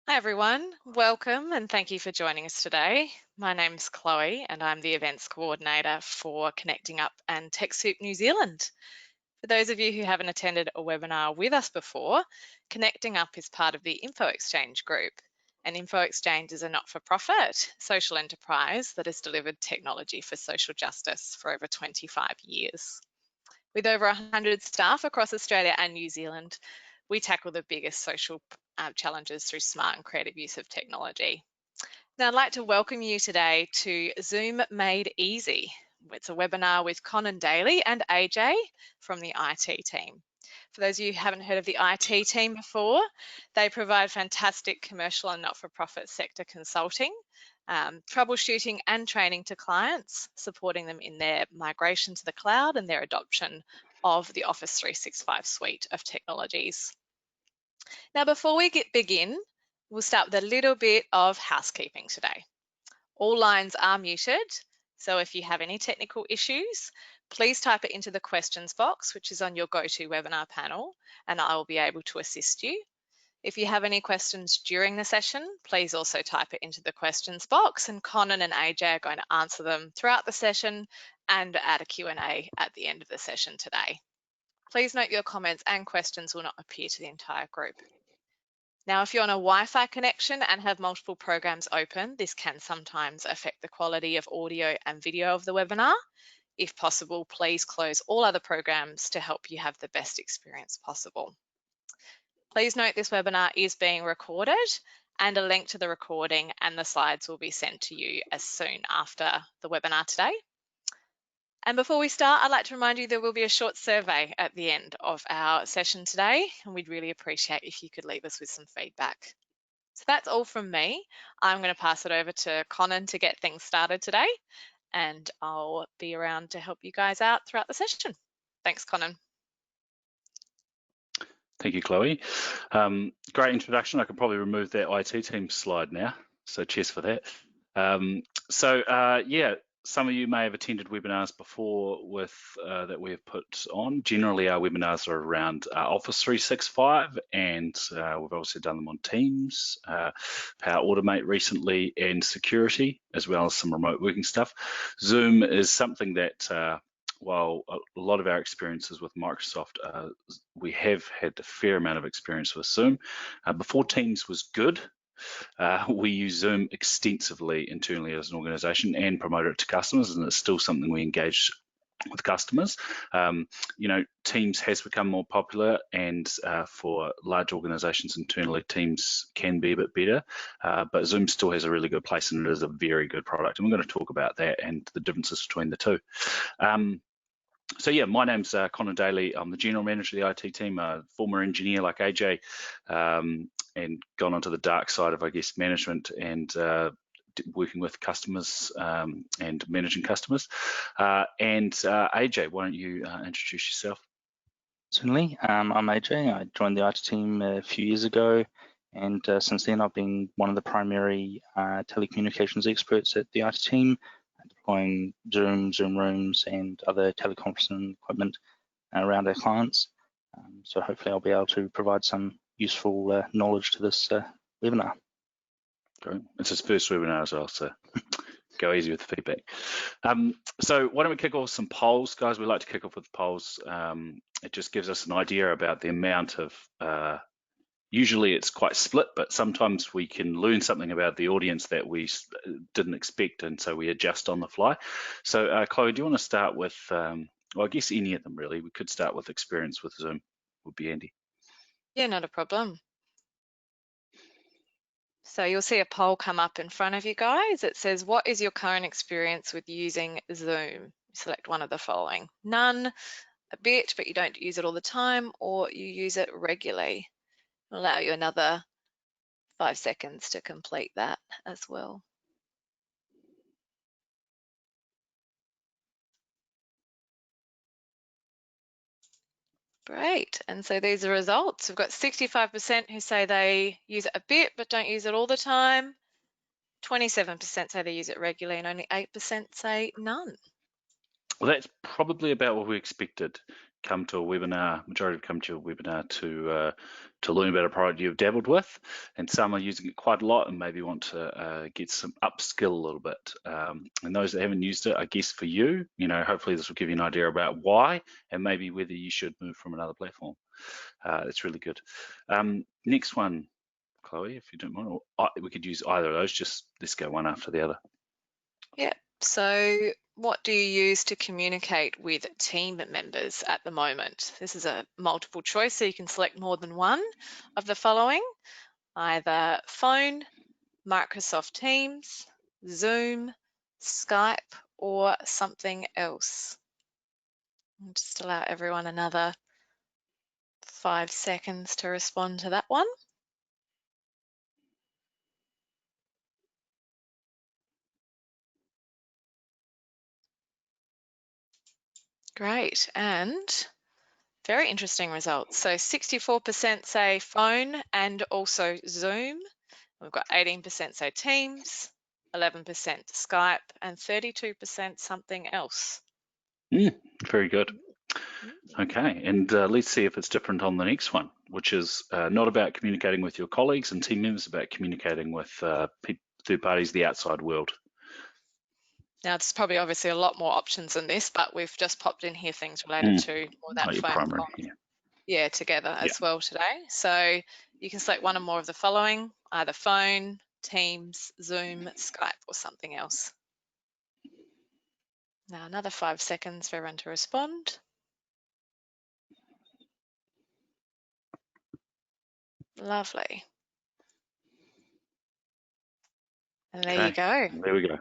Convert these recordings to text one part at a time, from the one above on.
Hi everyone, welcome and thank you for joining us today. My name's Chloe and I'm the events coordinator for Connecting Up and TechSoup New Zealand. For those of you who haven't attended a webinar with us before, Connecting Up is part of the Info Exchange group. And Info Exchange is a not-for-profit social enterprise that has delivered technology for social justice for over 25 years. With over 100 staff across Australia and New Zealand, we tackle the biggest social challenges through smart and creative use of technology. Now, I'd like to welcome you today to Zoom Made Easy. It's a webinar with Conan Daly and AJ from the IT team. For those of you who haven't heard of the IT team before, they provide fantastic commercial and not-for-profit sector consulting, troubleshooting and training to clients, supporting them in their migration to the cloud and their adoption of the Office 365 suite of technologies. Now, before we begin, we'll start with a little bit of housekeeping today. All lines are muted, so if you have any technical issues, please type it into the questions box, which is on your GoToWebinar panel, and I will be able to assist you. If you have any questions during the session, please also type it into the questions box, and Conan and AJ are going to answer them throughout the session and add a Q&A at the end of the session today. Please note your comments and questions will not appear to the entire group. Now, if you're on a Wi-Fi connection and have multiple programs open, this can sometimes affect the quality of audio and video of the webinar. If possible, please close all other programs to help you have the best experience possible. Please note this webinar is being recorded and a link to the recording and the slides will be sent to you as soon after the webinar today. And before we start, I'd like to remind you there will be a short survey at the end of our session today, and we'd really appreciate if you could leave us with some feedback. So that's all from me. I'm going to pass it over to Conan to get things started today, and I'll be around to help you guys out throughout the session. Thanks, Conan. Thank you, Chloe. Great introduction. I could probably remove that IT team slide now, so cheers for that. Yeah, some of you may have attended webinars before that we have put on. Generally, our webinars are around Office 365, and we've also done them on Teams, Power Automate recently, and security, as well as some remote working stuff. Zoom is something that while a lot of our experiences with Microsoft, we have had a fair amount of experience with Zoom. Before Teams was good, we use Zoom extensively internally as an organization and promote it to customers, and it's still something we engage with customers. Teams has become more popular, and for large organizations internally, Teams can be a bit better, but Zoom still has a really good place, and it is a very good product, and we're going to talk about that and the differences between the two. So yeah, my name's Conan Daly. I'm the general manager of the IT team, a former engineer like AJ, and gone onto the dark side of, I guess, management and working with customers and managing customers. AJ, why don't you introduce yourself? Certainly. I'm AJ. I joined the IT team a few years ago, and since then I've been one of the primary telecommunications experts at the IT team, deploying Zoom rooms, and other teleconferencing equipment around our clients. So hopefully I'll be able to provide some useful knowledge to this webinar. Great. It's his first webinar as well, so go easy with the feedback. So why don't we kick off some polls, guys? We like to kick off with polls. It just gives us an idea about the amount of usually it's quite split, but sometimes we can learn something about the audience that we didn't expect, and so we adjust on the fly. So Chloe, do you want to start with, well, I guess any of them really. We could start with experience with Zoom, would be handy. Yeah, not a problem. So you'll see a poll come up in front of you guys. It says, what is your current experience with using Zoom? Select one of the following: none, a bit, but you don't use it all the time, or you use it regularly. I'll allow you another 5 seconds to complete that as well. Great, and so these are results. We've got 65% who say they use it a bit but don't use it all the time. 27% say they use it regularly, and only 8% say none. Well, that's probably about what we expected, come to a webinar, majority have come to a webinar to learn about a product you've dabbled with, and some are using it quite a lot and maybe want to get some upskill a little bit. And those that haven't used it, I guess for you, hopefully this will give you an idea about why and maybe whether you should move from another platform. It's really good. Next one, Chloe, if you don't mind, or we could use either of those. Just let's go one after the other. Yeah. So what do you use to communicate with team members at the moment? This is a multiple choice, so you can select more than one of the following: either phone, Microsoft Teams, Zoom, Skype, or something else. I'll just allow everyone another 5 seconds to respond to that one. Great, and very interesting results. So 64% say phone and also Zoom. We've got 18% say Teams, 11% Skype, and 32% something else. Very good. Okay, and let's see if it's different on the next one, which is not about communicating with your colleagues and team members, about communicating with third parties, the outside world. Now, there's probably obviously a lot more options than this, but we've just popped in here things related to more that phone primary, yeah, together as well today. So you can select one or more of the following: either phone, Teams, Zoom, Skype, or something else. Now, another 5 seconds for everyone to respond. Lovely. And there you go. There we go.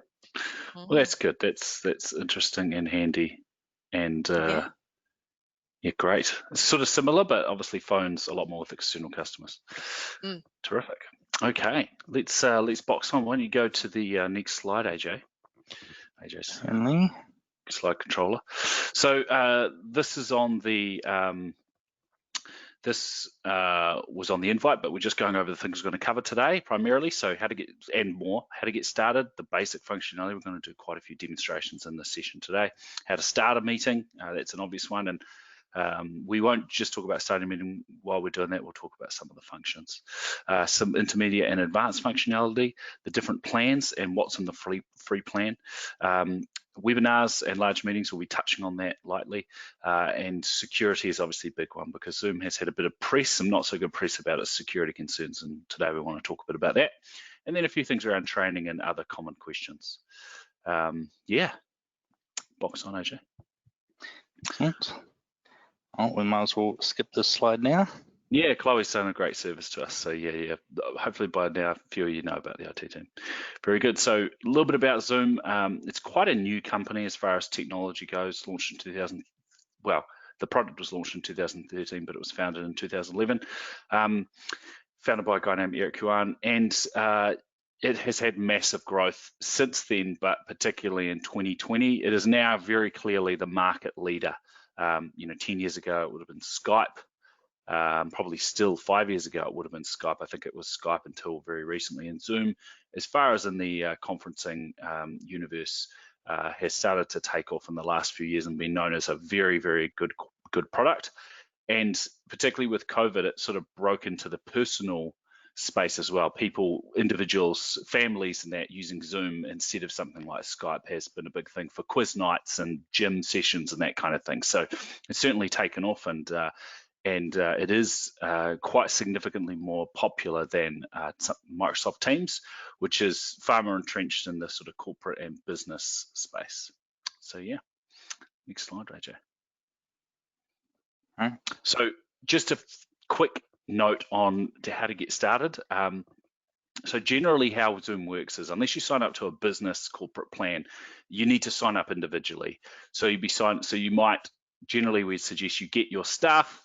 Well, that's good. That's interesting and handy, and yeah, great. It's sort of similar, but obviously phones a lot more with external customers. Terrific. Okay, let's box on. Why don't you go to the next slide, AJ? AJ's slide controller. So this is on the this was on the invite, but we're just going over the things we're going to cover today primarily. So how to get started, the basic functionality. We're going to do quite a few demonstrations in this session today. How to start a meeting, that's an obvious one. And we won't just talk about starting a meeting. While we're doing that, we'll talk about some of the functions, some intermediate and advanced functionality, the different plans and what's in the free plan. Webinars and large meetings, will be touching on that lightly, and security is obviously a big one because Zoom has had a bit of press, some not so good press about its security concerns, and today we want to talk a bit about that, and then a few things around training and other common questions. Yeah, box on, AJ. Excellent. Oh, we might as well skip this slide now. Yeah, Chloe's done a great service to us. So yeah. Hopefully by now, a few of you know about the IT team. Very good. So a little bit about Zoom. It's quite a new company as far as technology goes. Launched in 2000. Well, the product was launched in 2013, but it was founded in 2011. Founded by a guy named Eric Yuan, and it has had massive growth since then, but particularly in 2020, it is now very clearly the market leader. 10 years ago, it would have been Skype. Probably still 5 years ago, it would have been Skype. I think it was Skype until very recently. And Zoom, as far as in the conferencing universe, has started to take off in the last few years and been known as a very, very good product. And particularly with COVID, it sort of broke into the personal space as well. People, individuals, families and that using Zoom instead of something like Skype has been a big thing for quiz nights and gym sessions and that kind of thing. So it's certainly taken off, and it is quite significantly more popular than Microsoft Teams, which is far more entrenched in the sort of corporate and business space. So yeah, next slide, AJ. So just a quick note on how to get started. So generally how Zoom works is, unless you sign up to a business corporate plan, you need to sign up individually. So you might, generally we suggest you get your staff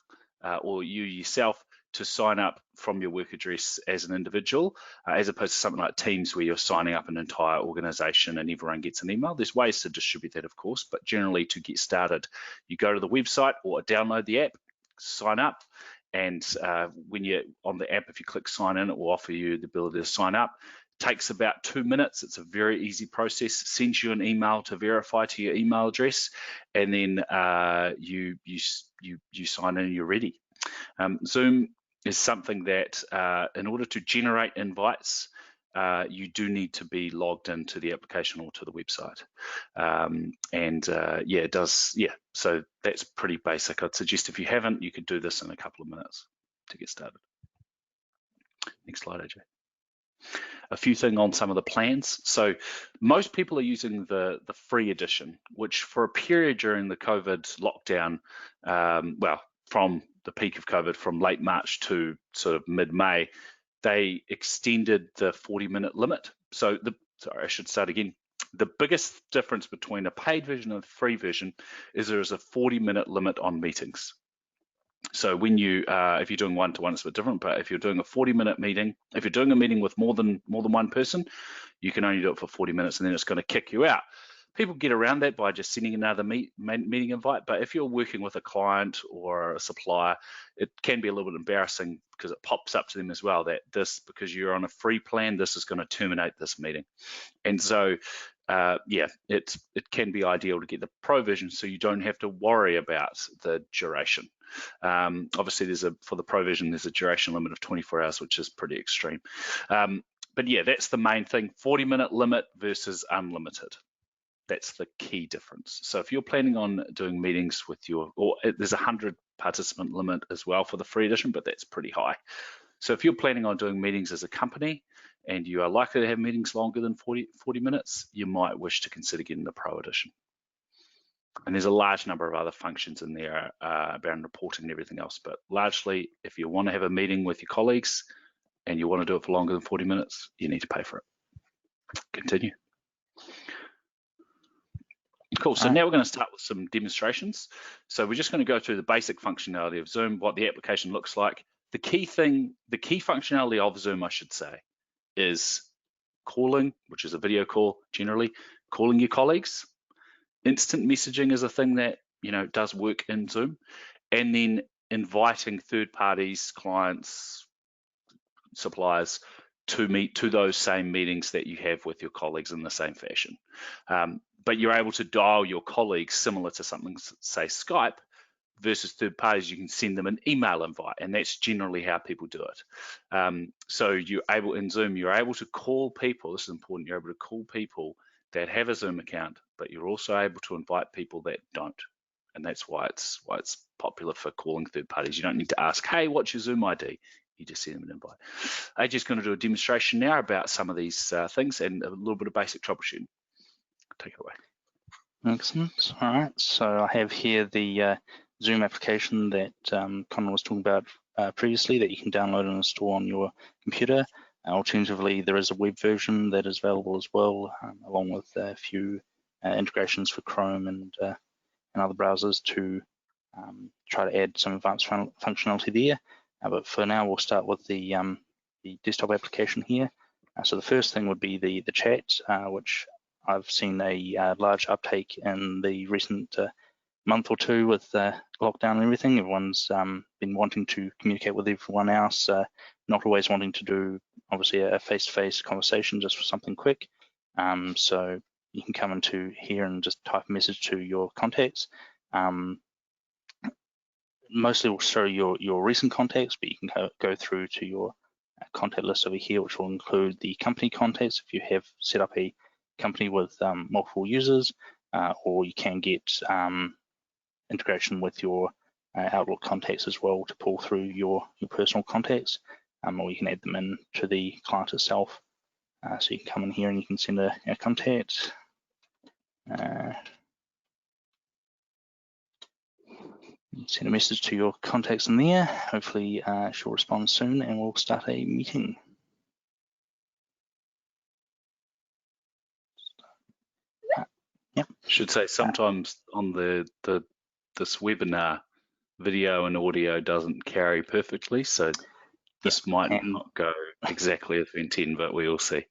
or you yourself to sign up from your work address as an individual, as opposed to something like Teams where you're signing up an entire organization and everyone gets an email. There's ways to distribute that, of course, but generally to get started, you go to the website or download the app, sign up, and when you're on the app, if you click sign in, it will offer you the ability to sign up. Takes about 2 minutes. It's a very easy process. Sends you an email to verify to your email address, and then you sign in and you're ready. Zoom is something that in order to generate invites, you do need to be logged into the application or to the website. Yeah, it does. Yeah, so that's pretty basic. I'd suggest if you haven't, you could do this in a couple of minutes to get started. Next slide, AJ. A few things on some of the plans. So most people are using the free edition, which for a period during the COVID lockdown, well, from the peak of COVID from late March to sort of mid-May, they extended the 40-minute limit. So sorry, I should start again. The biggest difference between a paid version and a free version is there is a 40-minute limit on meetings. So when you, if you're doing one-to-one, it's a bit different. But if you're doing a 40-minute meeting, if you're doing a meeting with more than one person, you can only do it for 40 minutes, and then it's going to kick you out. People get around that by just sending another meeting invite. But if you're working with a client or a supplier, it can be a little bit embarrassing because it pops up to them as well that because you're on a free plan, this is going to terminate this meeting. And so, yeah, it can be ideal to get the pro version so you don't have to worry about the duration. Obviously, for the pro version, there's a duration limit of 24 hours, which is pretty extreme. But yeah, that's the main thing, 40-minute limit versus unlimited. That's the key difference. So if you're planning on doing meetings with there's a 100 participant limit as well for the free edition, but that's pretty high. So if you're planning on doing meetings as a company and you are likely to have meetings longer than 40 minutes, you might wish to consider getting the pro edition. And there's a large number of other functions in there around reporting and everything else. But largely, if you want to have a meeting with your colleagues and you want to do it for longer than 40 minutes, you need to pay for it. Continue. Cool, so now we're going to start with some demonstrations. So we're just going to go through the basic functionality of Zoom, what the application looks like. The key functionality of Zoom, I should say, is calling, which is a video call generally, calling your colleagues. Instant messaging is a thing that, does work in Zoom, and then inviting third parties, clients, suppliers to meet to those same meetings that you have with your colleagues in the same fashion. But you're able to dial your colleagues similar to something, say Skype, versus third parties. You can send them an email invite, and that's generally how people do it. So in Zoom, you're able to call people. This is important. You're able to call people that have a Zoom account, but you're also able to invite people that don't. And that's why it's popular for calling third parties. You don't need to ask, hey, what's your Zoom ID? You just send them an invite. AJ's going to do a demonstration now about some of these things and a little bit of basic troubleshooting. Take it away. Excellent. All right. So I have here the Zoom application that Conor was talking about previously that you can download and install on your computer. Alternatively, there is a web version that is available as well, along with a few integrations for Chrome and other browsers to try to add some advanced functionality there. But for now, we'll start with the desktop application here. So the first thing would be the chat, which I've seen a large uptake in the recent month or two with lockdown and everything. Everyone's been wanting to communicate with everyone else, not always wanting to do, obviously, a face-to-face conversation just for something quick. So you can come into here and just type a message to your contacts. Mostly will show your recent contacts, but you can go through to your contact list over here, which will include the company contacts if you have set up a company with multiple users, or you can get integration with your Outlook contacts as well to pull through your personal contacts, or you can add them in to the client itself. So you can come in here and you can send a contact. Send a message to your contacts in there. Hopefully she'll respond soon and we'll start a meeting. Yep. Should say sometimes on this webinar, video and audio doesn't carry perfectly, so this might not go exactly as we intend, but we will see.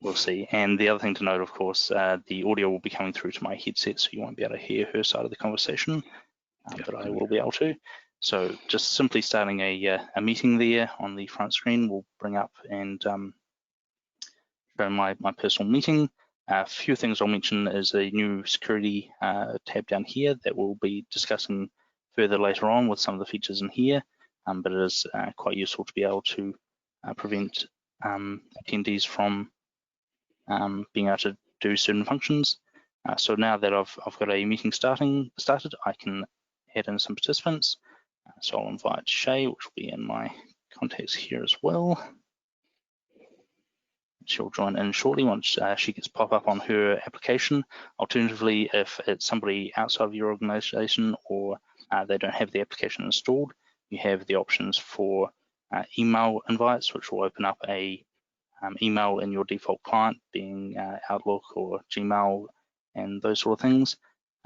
We'll see. And the other thing to note, of course, the audio will be coming through to my headset, so you won't be able to hear her side of the conversation, but I will be able to. So just simply starting a meeting there on the front screen will bring up and show my personal meeting. A few things I'll mention is a new security tab down here that we'll be discussing further later on with some of the features in here, but it is quite useful to be able to prevent attendees from being able to do certain functions. So now that I've got a meeting started, I can add in some participants. So I'll invite Shay, which will be in my contacts here as well. She'll join in shortly once she gets pop up on her application. Alternatively, if it's somebody outside of your organization or they don't have the application installed, you have the options for email invites, which will open up a email in your default client, being Outlook or Gmail and those sort of things.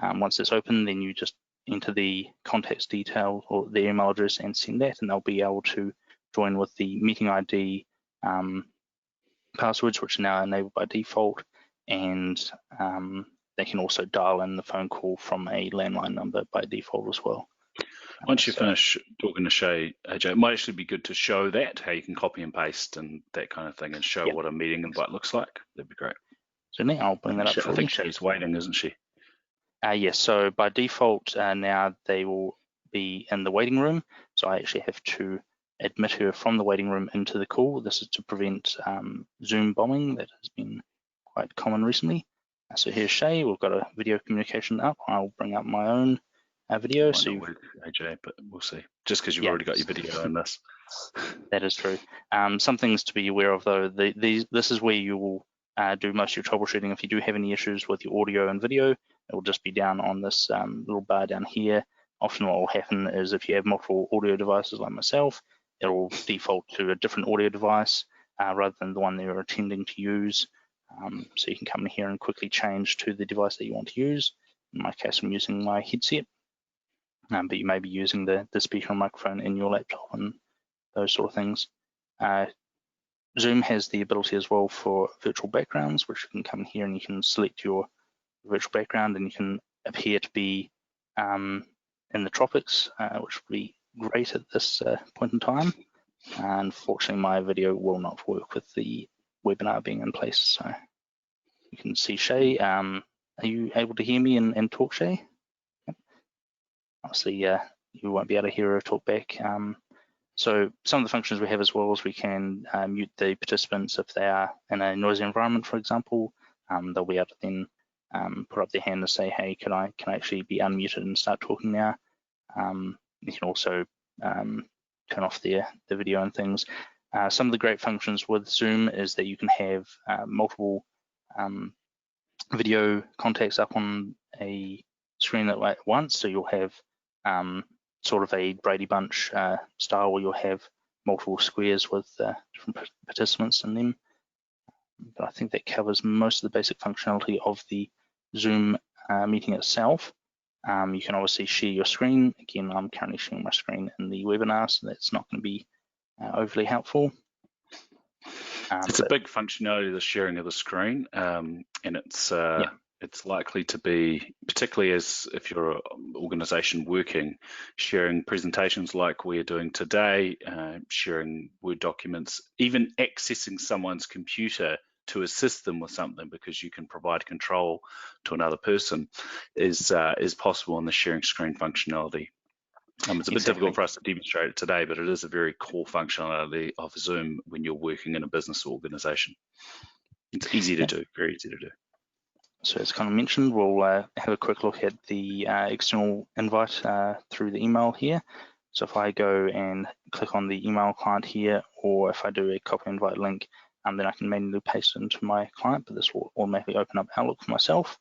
Once it's open, then you just enter the contacts detail or the email address and send that, and they'll be able to join with the meeting ID passwords, which are now enabled by default, and they can also dial in the phone call from a landline number by default as well. Once you finish talking to Shay, AJ, it might actually be good to show that, how you can copy and paste and that kind of thing, and show what a meeting invite looks like. That'd be great. Certainly, I'll bring that up shortly. I think Shay's waiting, isn't she? Yes, so by default, now they will be in the waiting room. So I actually have to admit her from the waiting room into the call. This is to prevent Zoom bombing that has been quite common recently. So here's Shay. We've got a video communication up. I'll bring up my own video. So you work, AJ, but we'll see. Just because you've already got your video in this. That is true. Some things to be aware of though. This is where you will do most of your troubleshooting. If you do have any issues with your audio and video, it will just be down on this little bar down here. Often what will happen is if you have multiple audio devices like myself, it will default to a different audio device rather than the one that you're intending to use. So you can come in here and quickly change to the device that you want to use. In my case, I'm using my headset, but you may be using the speaker and microphone in your laptop and those sort of things. Zoom has the ability as well for virtual backgrounds, which you can come in here and you can select your virtual background and you can appear to be in the tropics, which would be great at this point in time. Unfortunately, my video will not work with the webinar being in place. So you can see Shay. Are you able to hear me and talk, Shay? Yep. Obviously, you won't be able to hear her talk back. So some of the functions we have as well is we can mute the participants if they are in a noisy environment, for example. They'll be able to then put up their hand and say, hey, can I actually be unmuted and start talking now? You can also turn off the video and things. Some of the great functions with Zoom is that you can have multiple video contacts up on a screen at once. So you'll have sort of a Brady Bunch style where you'll have multiple squares with different participants in them. But I think that covers most of the basic functionality of the Zoom meeting itself. You can obviously share your screen. Again, I'm currently sharing my screen in the webinar, so that's not going to be overly helpful. It's a big functionality, the sharing of the screen, and it's likely to be, particularly as if you're an organization working, sharing presentations like we're doing today, sharing Word documents, even accessing someone's computer to assist them with something because you can provide control to another person is possible in the sharing screen functionality. It's a bit difficult for us to demonstrate it today, but it is a very core functionality of Zoom when you're working in a business organization. It's easy to do, very easy to do. So as kind of mentioned, we'll have a quick look at the external invite through the email here. So if I go and click on the email client here, or if I do a copy invite link, then I can manually paste it into my client, but this will automatically open up Outlook for myself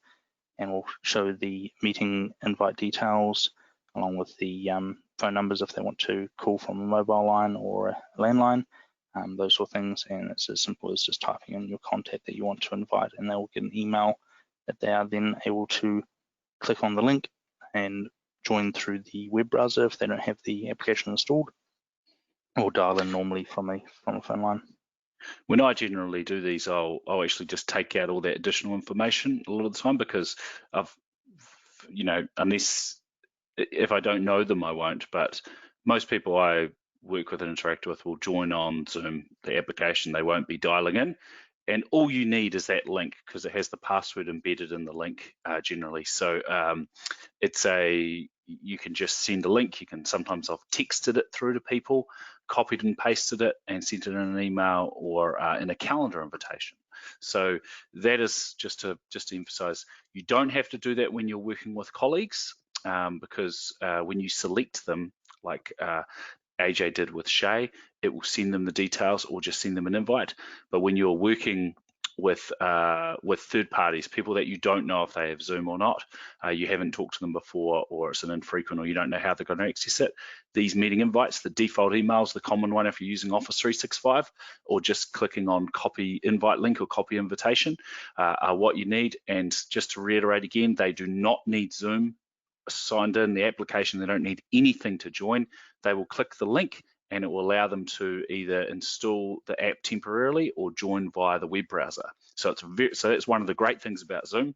and will show the meeting invite details along with the phone numbers if they want to call from a mobile line or a landline, those sort of things. And it's as simple as just typing in your contact that you want to invite, and they will get an email that they are then able to click on the link and join through the web browser if they don't have the application installed, or dial in normally from a phone line. When I generally do these, I'll actually just take out all that additional information a lot of the time because unless if I don't know them, I won't. But most people I work with and interact with will join on Zoom, the application. They won't be dialing in. and all you need is that link, because it has the password embedded in the link generally. So you can just send a link. You can sometimes I've texted it through to people, copied and pasted it, and sent it in an email or in a calendar invitation. So that is just to emphasize, you don't have to do that when you're working with colleagues, because when you select them, like AJ did with Shay, it will send them the details or just send them an invite. But when you're working with third parties, people that you don't know if they have Zoom or not, you haven't talked to them before, or it's an infrequent, or you don't know how they're going to access it, these meeting invites, the default emails, the common one if you're using Office 365, or just clicking on copy invite link or copy invitation are what you need. And just to reiterate again, they do not need Zoom signed in the application. They don't need anything to join. They will click the link and it will allow them to either install the app temporarily or join via the web browser. So that's one of the great things about Zoom.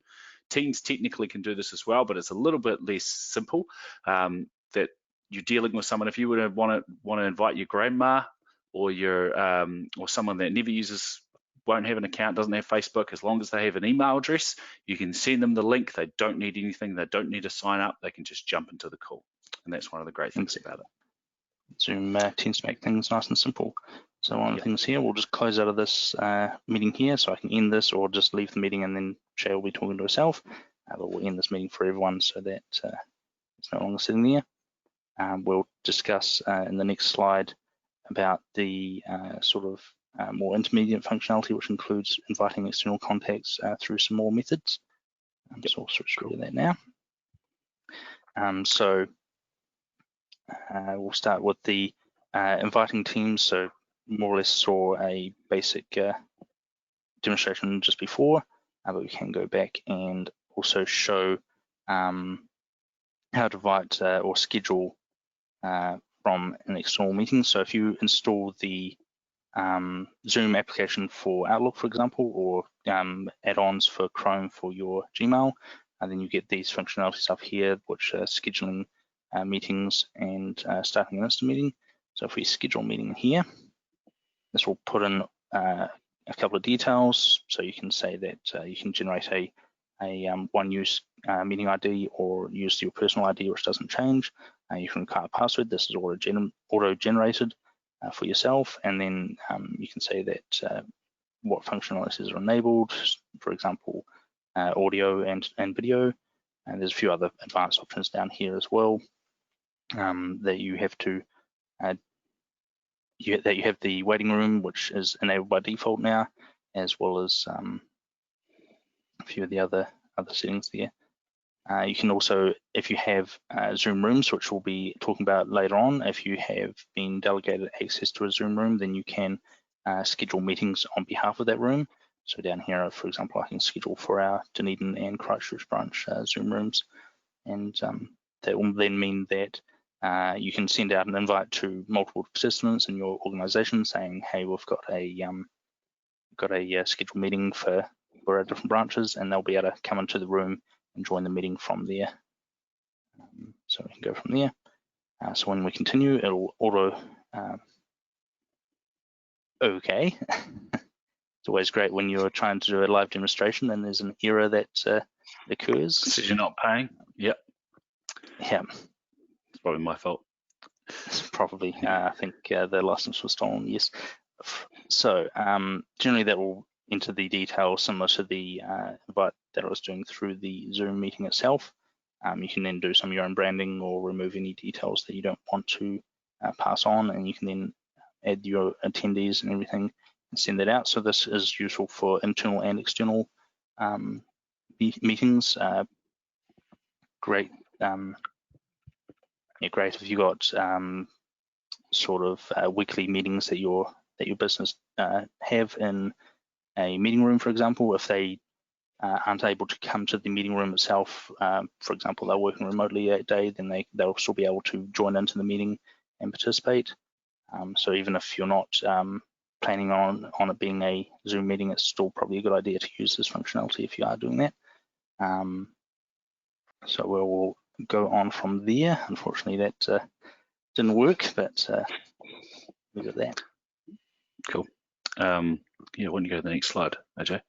Teams technically can do this as well, but it's a little bit less simple. That you're dealing with someone, if you would want to invite your grandma or or someone that never uses, won't have an account, doesn't have Facebook, as long as they have an email address, you can send them the link. They don't need anything. They don't need to sign up. They can just jump into the call. And that's one of the great things about it. Zoom tends to make things nice and simple. So one of the things here, we'll just close out of this meeting here, so I can end this or just leave the meeting and then Shay will be talking to herself. But we'll end this meeting for everyone so that it's no longer sitting there. We'll discuss in the next slide about the more intermediate functionality, which includes inviting external contacts through some more methods. So we'll switch through to that now. We'll start with the inviting teams. So more or less saw a basic demonstration just before, but we can go back and also show how to invite or schedule from an external meeting. So if you install the Zoom application for Outlook, for example, or add-ons for Chrome for your Gmail, and then you get these functionalities up here, which are scheduling meetings and starting an instant meeting. So if we schedule a meeting here, this will put in a couple of details. So you can say that you can generate a one-use meeting ID or use your personal ID, which doesn't change. You can require a password. This is auto-generated for yourself, and then you can say that what functionalities are enabled, for example, audio and video. And there's a few other advanced options down here as well that you have to that you have the waiting room, which is enabled by default now, as well as a few of the other settings there. You can also, if you have Zoom rooms, which we'll be talking about later on, if you have been delegated access to a Zoom room, then you can schedule meetings on behalf of that room. So down here, for example, I can schedule for our Dunedin and Christchurch branch Zoom rooms, and that will then mean that you can send out an invite to multiple participants in your organization saying, hey, we've got a scheduled meeting for our different branches, and they'll be able to come into the room and join the meeting from there. So we can go from there. So when we continue, it'll auto okay. It's always great when you're trying to do a live demonstration and there's an error that occurs. Says you're not paying. Yep. Yeah. It's probably my fault. Probably. I think the license was stolen, yes. So generally that will enter the details similar to the invite that I was doing through the Zoom meeting itself. You can then do some of your own branding or remove any details that you don't want to pass on, and you can then add your attendees and everything and send that out. So this is useful for internal and external meetings. Great. Great if you got sort of weekly meetings that your business have in a meeting room, for example. If they aren't able to come to the meeting room itself, for example, they're working remotely that day, then they'll still be able to join into the meeting and participate. So even if you're not planning on it being a Zoom meeting, it's still probably a good idea to use this functionality if you are doing that. So we'll go on from there. Unfortunately, that didn't work, but leave it at that. Cool. Yeah, why don't you go to the next slide, AJ?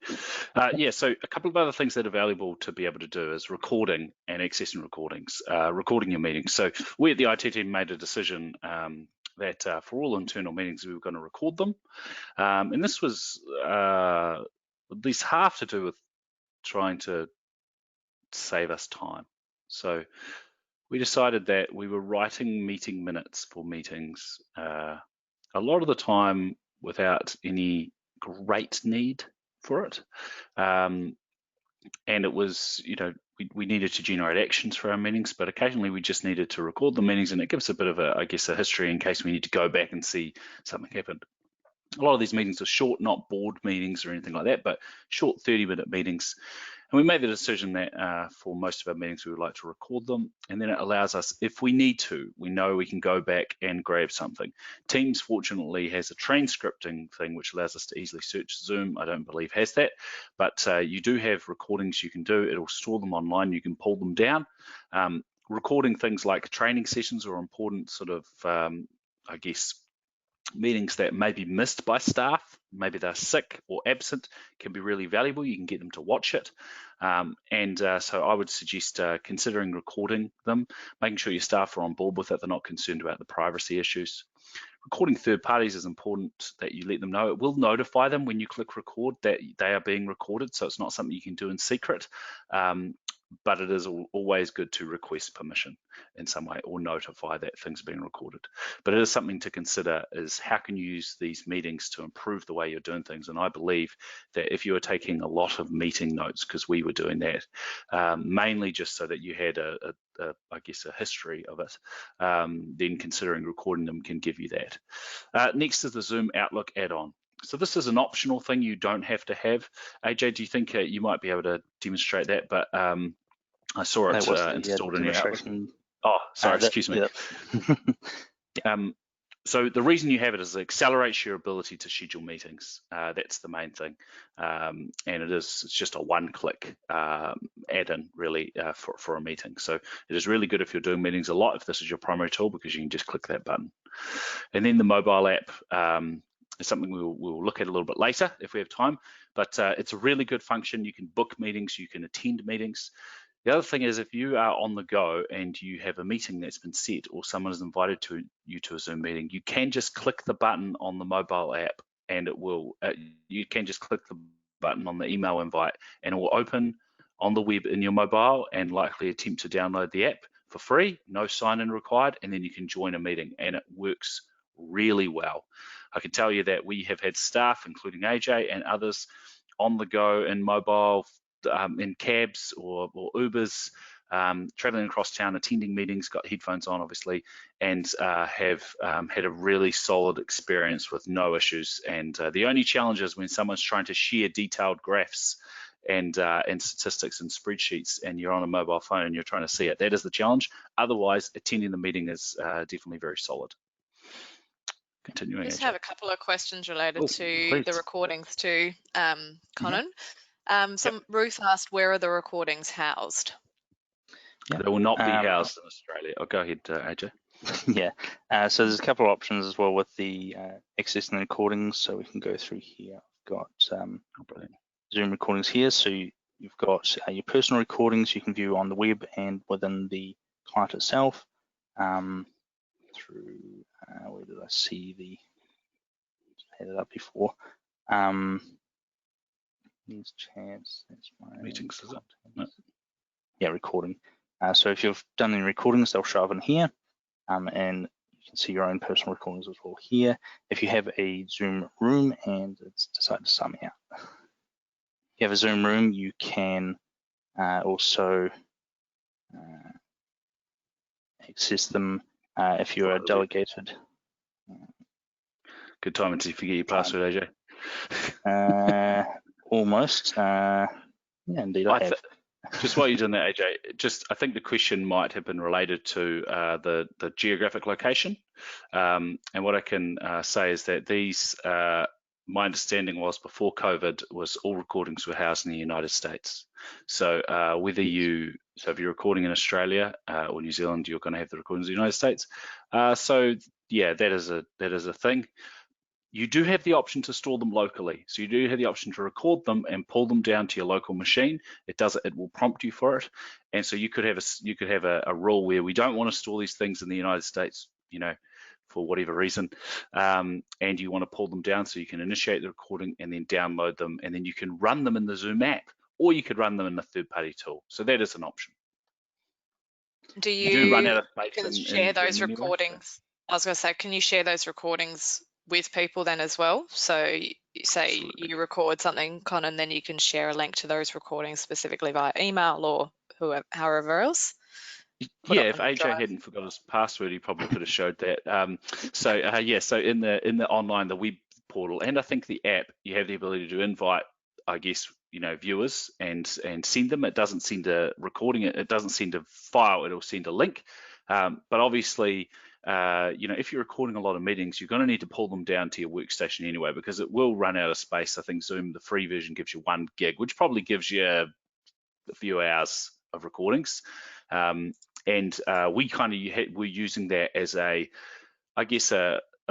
Yeah, so a couple of other things that are valuable to be able to do is recording and accessing recordings, recording your meetings. So we at the IT team made a decision that for all internal meetings, we were going to record them. And this was at least half to do with trying to save us time. So we decided that we were writing meeting minutes for meetings a lot of the time without any great need for it. And it was, we needed to generate actions for our meetings, but occasionally we just needed to record the meetings, and it gives a bit of a history in case we need to go back and see something happened. A lot of these meetings are short, not board meetings or anything like that, but short 30-minute meetings. And we made the decision that for most of our meetings, we would like to record them. And then it allows us, if we need to, we know we can go back and grab something. Teams, fortunately, has a transcripting thing, which allows us to easily search. Zoom, I don't believe, has that. But you do have recordings you can do. It'll store them online. You can pull them down. Recording things like training sessions or important sort of, meetings that may be missed by staff, maybe they're sick or absent, can be really valuable. You can get them to watch it. So I would suggest considering recording them, making sure your staff are on board with it, they're not concerned about the privacy issues. Recording third parties is important that you let them know. It will notify them when you click record that they are being recorded, so it's not something you can do in secret. But it is always good to request permission in some way or notify that things are being recorded. But it is something to consider, is how can you use these meetings to improve the way you're doing things. And I believe that if you are taking a lot of meeting notes, because we were doing that, mainly just so that you had a history of it, then considering recording them can give you that. Next is the Zoom Outlook add-on. So this is an optional thing you don't have to have. AJ, do you think you might be able to demonstrate that? But I saw it installed in your Outlook. Oh, sorry, excuse me. Yeah. So the reason you have it is it accelerates your ability to schedule meetings. That's the main thing. And it's just a one-click add-in really for a meeting. So it is really good if you're doing meetings a lot, if this is your primary tool, because you can just click that button. And then the mobile app is something we'll look at a little bit later if we have time, but it's a really good function. You can book meetings, you can attend meetings. The other thing is if you are on the go and you have a meeting that's been set or someone has invited you to a Zoom meeting, you can just click the button on the mobile app and it will, you can just click the button on the email invite and it will open on the web in your mobile and likely attempt to download the app for free, no sign-in required, and then you can join a meeting and it works really well. I can tell you that we have had staff, including AJ and others, on the go in mobile, in cabs or Ubers, traveling across town, attending meetings, got headphones on obviously, and have had a really solid experience with no issues. And the only challenge is when someone's trying to share detailed graphs and statistics and spreadsheets and you're on a mobile phone and you're trying to see it. That is the challenge. Otherwise, attending the meeting is definitely very solid. Continuing. I just have a couple of questions related to please. the recordings too, Conan. Ruth asked, where are the recordings housed? Yeah. They will not be housed in Australia. Oh, go ahead, AJ. Yeah, so there's a couple of options as well with the accessing the recordings. So we can go through here. I've got Zoom recordings here. So you've got your personal recordings you can view on the web and within the client itself. Through where did I see had it up before? These chats. That's my meetings. Is it? No. Yeah, recording. So if you've done any recordings, they'll show up in here, and you can see your own personal recordings as well here. If you have a Zoom room and it's decided to sum out, if you have a Zoom room, you can also access them if you're a delegated. Good time until you forget your password, AJ. Almost. Yeah, indeed, I have. Just while you're doing that, AJ, I think the question might have been related to the geographic location. And what I can say is that these, my understanding was before COVID, was all recordings were housed in the United States. So if you're recording in Australia or New Zealand, you're going to have the recordings in the United States. So yeah, that is a thing. You do have the option to store them locally. So you do have the option to record them and pull them down to your local machine. It will prompt you for it. And so you could have a rule where we don't want to store these things in the United States, for whatever reason, and you want to pull them down, so you can initiate the recording and then download them, and then you can run them in the Zoom app, or you could run them in a third-party tool. So that is an option. Do You do run out you of space can in share those Zoom anyway, recordings? I was going to say, can you share those recordings with people then as well? So say Absolutely. you record something, Con, and then you can share a link to those recordings specifically via email or however else. Put Yeah, it if on your AJ drive. hadn't forgot his password, he probably could have showed that. So in the online, the web portal, and I think the app, you have the ability to invite, I guess, viewers and send them. It doesn't send a recording. It doesn't send a file. It'll send a link. But obviously, if you're recording a lot of meetings, you're going to need to pull them down to your workstation anyway, because it will run out of space. I think Zoom, the free version, gives you 1 gig, which probably gives you a few hours of recordings. And we're using that as a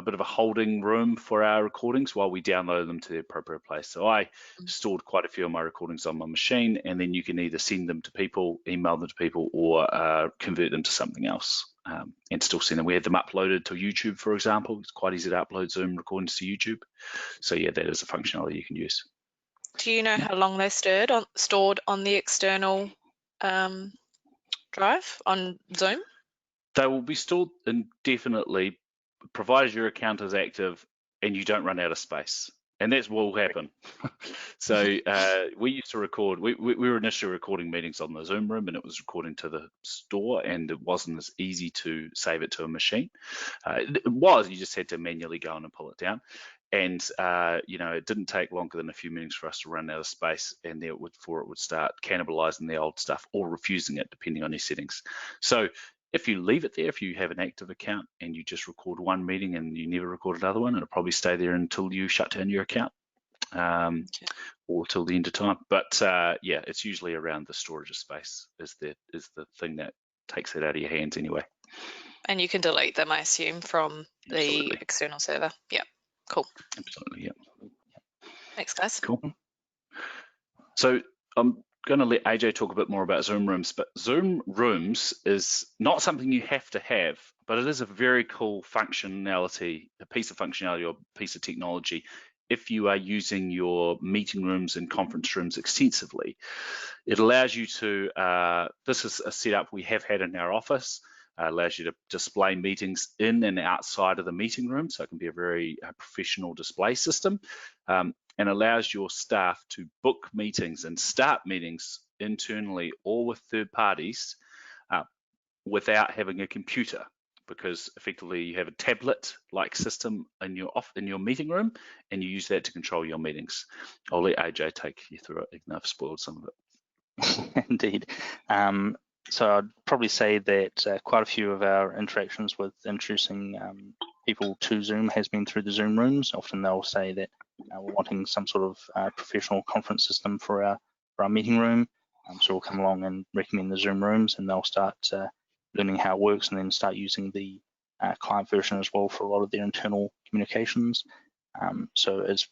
bit of a holding room for our recordings while we download them to the appropriate place. So I stored quite a few of my recordings on my machine, and then you can either send them to people, email them to people, or convert them to something else and still send them. We had them uploaded to YouTube, for example. It's quite easy to upload Zoom recordings to YouTube. So yeah, that is a functionality you can use. Do you know how long they're stored on the external drive on Zoom? They will be stored indefinitely, provided your account is active and you don't run out of space. And that will happen. So we used to record, we were initially recording meetings on the Zoom room, and it was recording to the store, and it wasn't as easy to save it to a machine. It was, you just had to manually go in and pull it down. And it didn't take longer than a few meetings for us to run out of space, and before it would start cannibalizing the old stuff or refusing it, depending on your settings. So if you leave it there, if you have an active account and you just record one meeting and you never record another one, it'll probably stay there until you shut down your account or till the end of time. But yeah, it's usually around the storage of space is the thing that takes it out of your hands anyway. And you can delete them, I assume, from Absolutely. the external server. Yep. Cool. Absolutely, yeah. Thanks, guys. Cool. So I'm going to let AJ talk a bit more about Zoom Rooms, but Zoom Rooms is not something you have to have, but it is a very cool functionality, a piece of functionality or piece of technology if you are using your meeting rooms and conference rooms extensively. It allows you to, this is a setup we have had in our office, allows you to display meetings in and outside of the meeting room, so it can be a very professional display system, and allows your staff to book meetings and start meetings internally or with third parties without having a computer, because effectively you have a tablet-like system in your meeting room, and you use that to control your meetings. I'll let AJ take you through it, even though I've spoiled some of it. Indeed. So I'd probably say that quite a few of our interactions with introducing people to Zoom has been through the Zoom Rooms. Often they'll say that we're wanting some sort of professional conference system for our meeting room. So we'll come along and recommend the Zoom Rooms, and they'll start learning how it works, and then start using the client version as well for a lot of their internal communications. So it's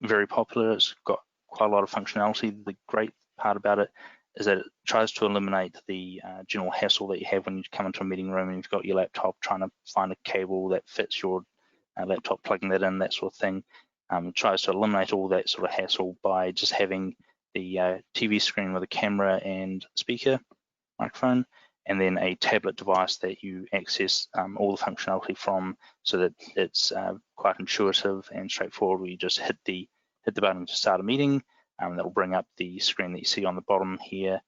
very popular. It's got quite a lot of functionality. The great part about it is that it tries to eliminate the general hassle that you have when you come into a meeting room and you've got your laptop trying to find a cable that fits your laptop, plugging that in, that sort of thing. It tries to eliminate all that sort of hassle by just having the TV screen with a camera and speaker, microphone, and then a tablet device that you access all the functionality from, so that it's quite intuitive and straightforward, where you just hit the button to start a meeting. That will bring up the screen that you see on the bottom here,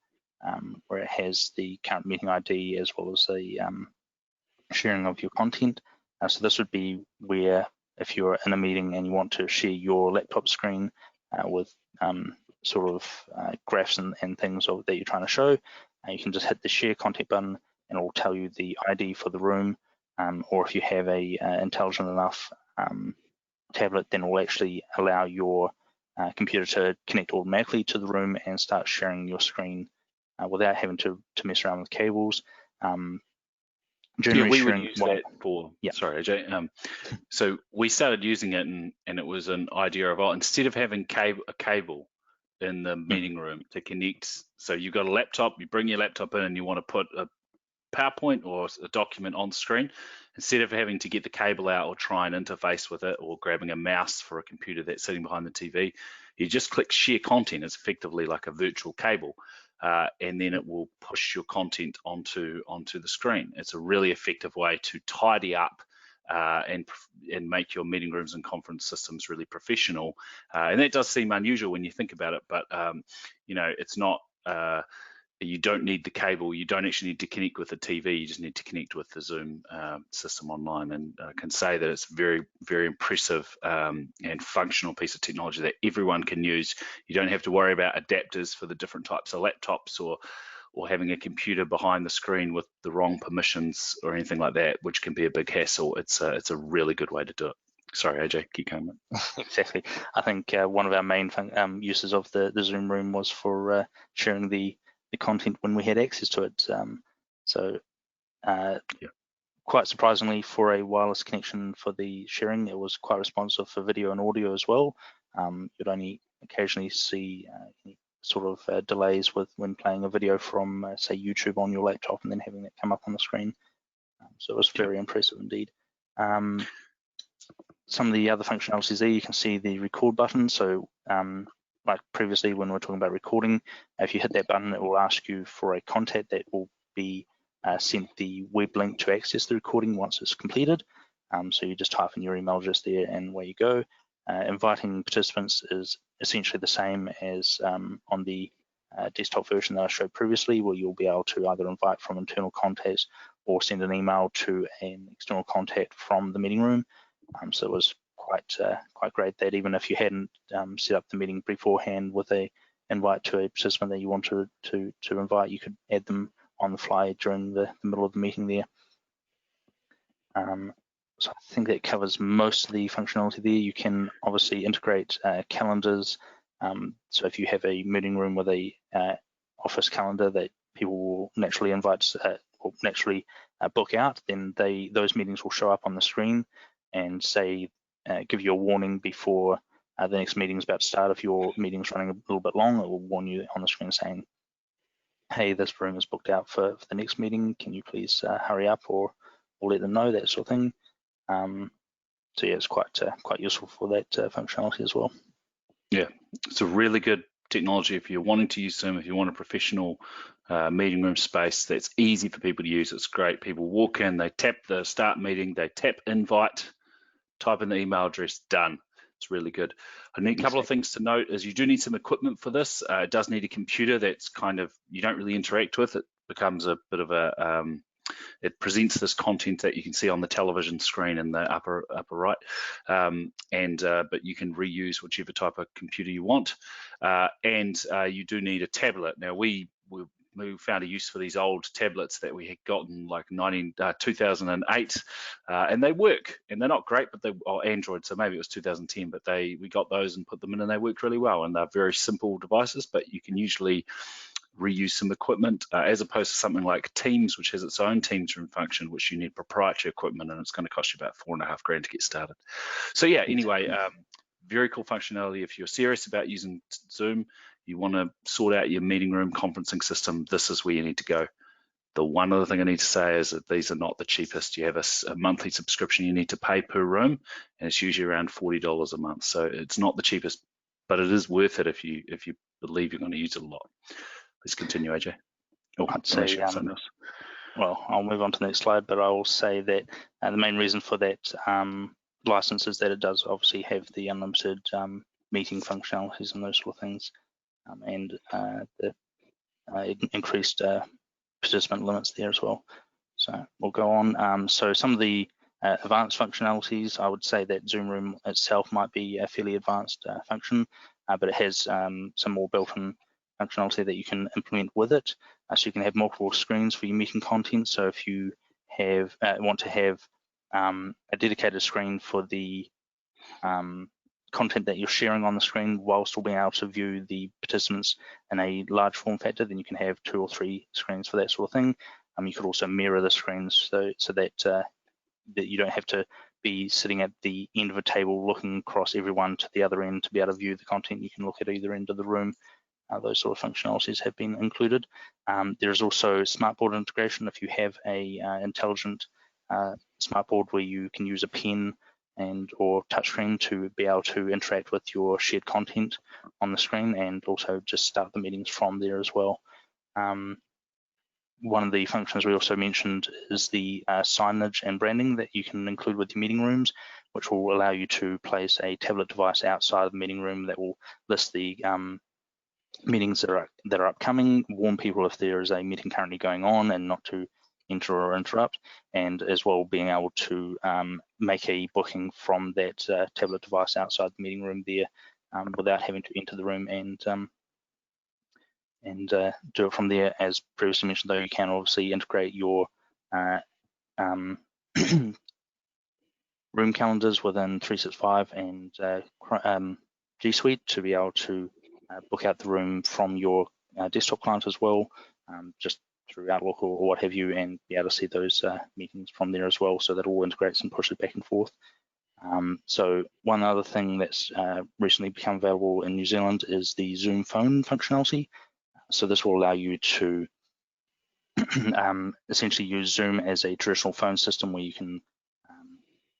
where it has the current meeting ID as well as the sharing of your content. So this would be where, if you're in a meeting and you want to share your laptop screen with sort of graphs and things that you're trying to show, you can just hit the share content button and it will tell you the ID for the room. Or if you have a intelligent enough tablet, then it will actually allow your computer to connect automatically to the room and start sharing your screen without having to mess around with cables. generally we would sharing use that for, yeah. sorry, AJ. So we started using it, and it was an idea of, instead of having a cable in the meeting room to connect, so you've got a laptop, you bring your laptop in and you want to put a PowerPoint or a document on screen, instead of having to get the cable out or try and interface with it, or grabbing a mouse for a computer that's sitting behind the TV, you just click share content. It's effectively like a virtual cable, and then it will push your content onto the screen. It's a really effective way to tidy up and make your meeting rooms and conference systems really professional. And that does seem unusual when you think about it, but it's not. You don't need the cable. You don't actually need to connect with the TV. You just need to connect with the Zoom system online, and I can say that it's very, very impressive and functional piece of technology that everyone can use. You don't have to worry about adapters for the different types of laptops, or having a computer behind the screen with the wrong permissions or anything like that, which can be a big hassle. It's a really good way to do it. Sorry, AJ, keep going. Exactly. I think one of our main uses of the Zoom room was for sharing the content when we had access to it. Quite surprisingly, for a wireless connection for the sharing, it was quite responsive for video and audio as well. You'd only occasionally see any sort of delays when playing a video from, say, YouTube on your laptop and then having that come up on the screen. So it was very impressive indeed. Some of the other functionalities there, you can see the record button. So like previously when we were talking about recording, if you hit that button, it will ask you for a contact that will be sent the web link to access the recording once it's completed. So you just type in your email address there and away you go. Inviting participants is essentially the same as on the desktop version that I showed previously, where you'll be able to either invite from internal contacts or send an email to an external contact from the meeting room. So it was quite great that even if you hadn't set up the meeting beforehand with a invite to a participant that you wanted to invite, you could add them on the fly during the middle of the meeting there. So I think that covers most of the functionality there. You can obviously integrate calendars. So if you have a meeting room with a office calendar that people will naturally invite or naturally book out, then those meetings will show up on the screen and say, give you a warning before the next meeting is about to start. If your meeting's running a little bit long, it will warn you on the screen saying, hey, this room is booked out for the next meeting. Can you please hurry up, or let them know, that sort of thing. So yeah, it's quite useful for that functionality as well. Yeah, it's a really good technology if you're wanting to use Zoom, if you want a professional meeting room space that's easy for people to use. It's great. People walk in, they tap the start meeting, they tap invite, type in the email address, done. It's really good. I need a couple of things to note is you do need some equipment for this. It does need a computer that's kind of, you don't really interact with. It becomes a bit of a, it presents this content that you can see on the television screen in the upper right, but you can reuse whichever type of computer you want, and you do need a tablet. Now we found a use for these old tablets that we had gotten like 2008, and they work, and they're not great, but they are Android, so maybe it was 2010, but we got those and put them in, and they worked really well, and they're very simple devices, but you can usually reuse some equipment as opposed to something like Teams, which has its own Teams room function, which you need proprietary equipment, and it's going to cost you about $4,500 to get started. So yeah, anyway, very cool functionality. If you're serious about using Zoom, you want to sort out your meeting room conferencing system, this is where you need to go. The one other thing I need to say is that these are not the cheapest. You have a monthly subscription you need to pay per room, and it's usually around $40 a month. So it's not the cheapest, but it is worth it if you believe you're going to use it a lot. Please continue, AJ. I'd say, well, I'll move on to the next slide, but I will say that the main reason for that license is that it does obviously have the unlimited meeting functionalities and those sort of things, and the increased participant limits there as well. So we'll go on. So some of the advanced functionalities, I would say that Zoom Room itself might be a fairly advanced function, but it has some more built-in functionality that you can implement with it. So you can have multiple screens for your meeting content. So if you have want to have a dedicated screen for the content that you're sharing on the screen while still being able to view the participants in a large form factor, then you can have 2 or 3 screens for that sort of thing. You could also mirror the screens so that that you don't have to be sitting at the end of a table looking across everyone to the other end to be able to view the content. You can look at either end of the room. Those sort of functionalities have been included. There is also smartboard integration. If you have a intelligent smartboard where you can use a pen or touchscreen to be able to interact with your shared content on the screen, and also just start the meetings from there as well. One of the functions we also mentioned is the signage and branding that you can include with your meeting rooms, which will allow you to place a tablet device outside of the meeting room that will list the meetings that are upcoming, warn people if there is a meeting currently going on and not to enter or interrupt, and as well being able to make a booking from that tablet device outside the meeting room there without having to enter the room and do it from there. As previously mentioned, though, you can obviously integrate your room calendars within 365 and G Suite to be able to book out the room from your desktop client as well, just through Outlook or what have you, and be able to see those meetings from there as well, so that all integrates and pushes back and forth. So one other thing that's recently become available in New Zealand is the Zoom phone functionality. So this will allow you to essentially use Zoom as a traditional phone system where you can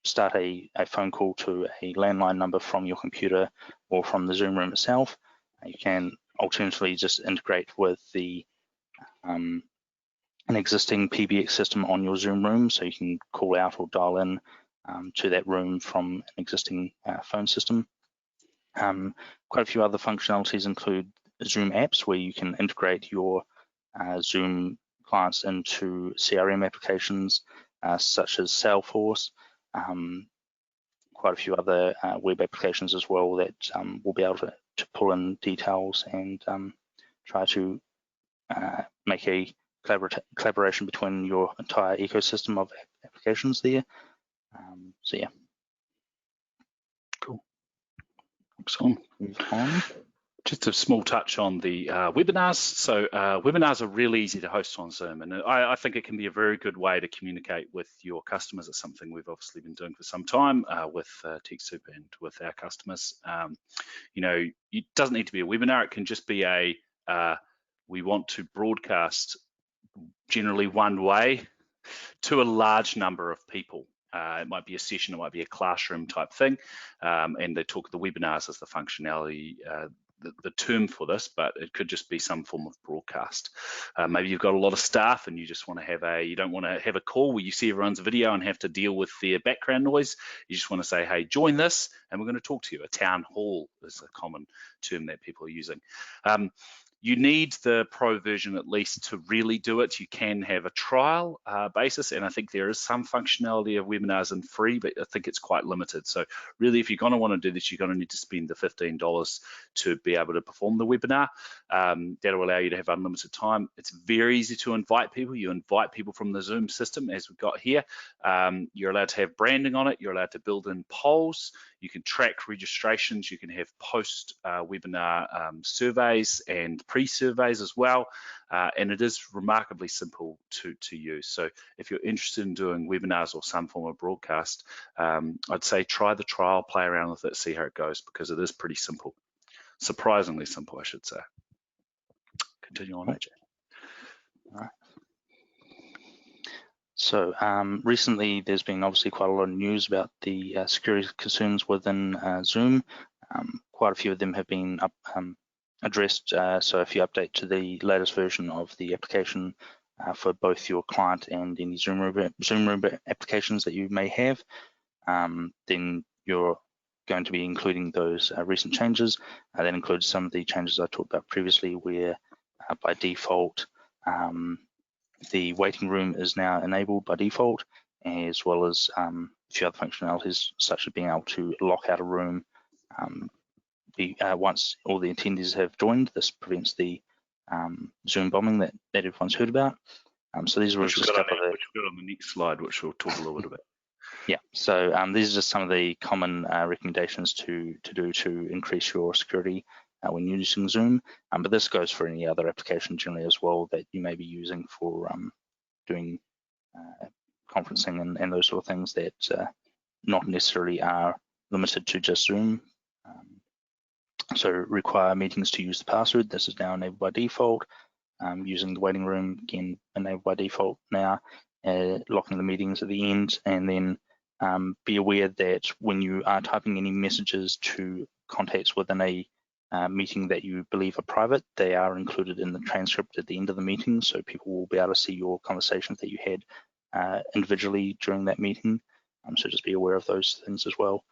start a phone call to a landline number from your computer or from the Zoom room itself. You can alternatively just integrate with an existing PBX system on your Zoom room, so you can call out or dial in to that room from an existing phone system. Quite a few other functionalities include Zoom apps, where you can integrate your Zoom clients into CRM applications such as Salesforce. Quite a few other web applications as well that will be able to pull in details and try to make a collaboration between your entire ecosystem of applications there. So yeah. Cool. Excellent. Move on. Just a small touch on the webinars. So webinars are really easy to host on Zoom, and I think it can be a very good way to communicate with your customers. It's something we've obviously been doing for some time with TechSoup and with our customers. You know, it doesn't need to be a webinar. It can just be we want to broadcast generally one way to a large number of people. It might be a session, it might be a classroom type thing, and they talk the webinars as the functionality, the term for this, but it could just be some form of broadcast. Maybe you've got a lot of staff and you just want to have you don't want to have a call where you see everyone's video and have to deal with their background noise. You just want to say, hey, join this and we're going to talk to you. A town hall is a common term that people are using. You need the pro version at least to really do it. You can have a trial basis, and I think there is some functionality of webinars in free, but I think it's quite limited. So really, if you're going to want to do this, you're going to need to spend the $15 to be able to perform the webinar. That'll allow you to have unlimited time. It's very easy to invite people. You invite people from the Zoom system, as we've got here. You're allowed to have branding on it. You're allowed to build in polls. You can track registrations. You can have post-webinar surveys and pre-surveys as well, and it is remarkably simple to use. So if you're interested in doing webinars or some form of broadcast, I'd say try the trial, play around with it, see how it goes, because it is pretty simple. Surprisingly simple, I should say. Continue on, AJ. All right. So recently there's been obviously quite a lot of news about the security concerns within Zoom. Quite a few of them have been addressed. So if you update to the latest version of the application for both your client and any Zoom Room applications that you may have, then you're going to be including those recent changes. That includes some of the changes I talked about previously, where by default the waiting room is now enabled by default, as well as a few other functionalities, such as being able to lock out a room once all the attendees have joined. This prevents the Zoom bombing that everyone's heard about. So these were just a couple of which we've got on the next slide, which we'll talk a little bit about. Yeah, so these are just some of the common recommendations to do to increase your security when using Zoom, but this goes for any other application generally as well that you may be using for doing conferencing and those sort of things that not necessarily are limited to just Zoom. So require meetings to use the password. This is now enabled by default. Using the waiting room, again, enabled by default now. Locking the meetings at the end, and then be aware that when you are typing any messages to contacts within a meeting that you believe are private, they are included in the transcript at the end of the meeting, so people will be able to see your conversations that you had individually during that meeting. So just be aware of those things as well.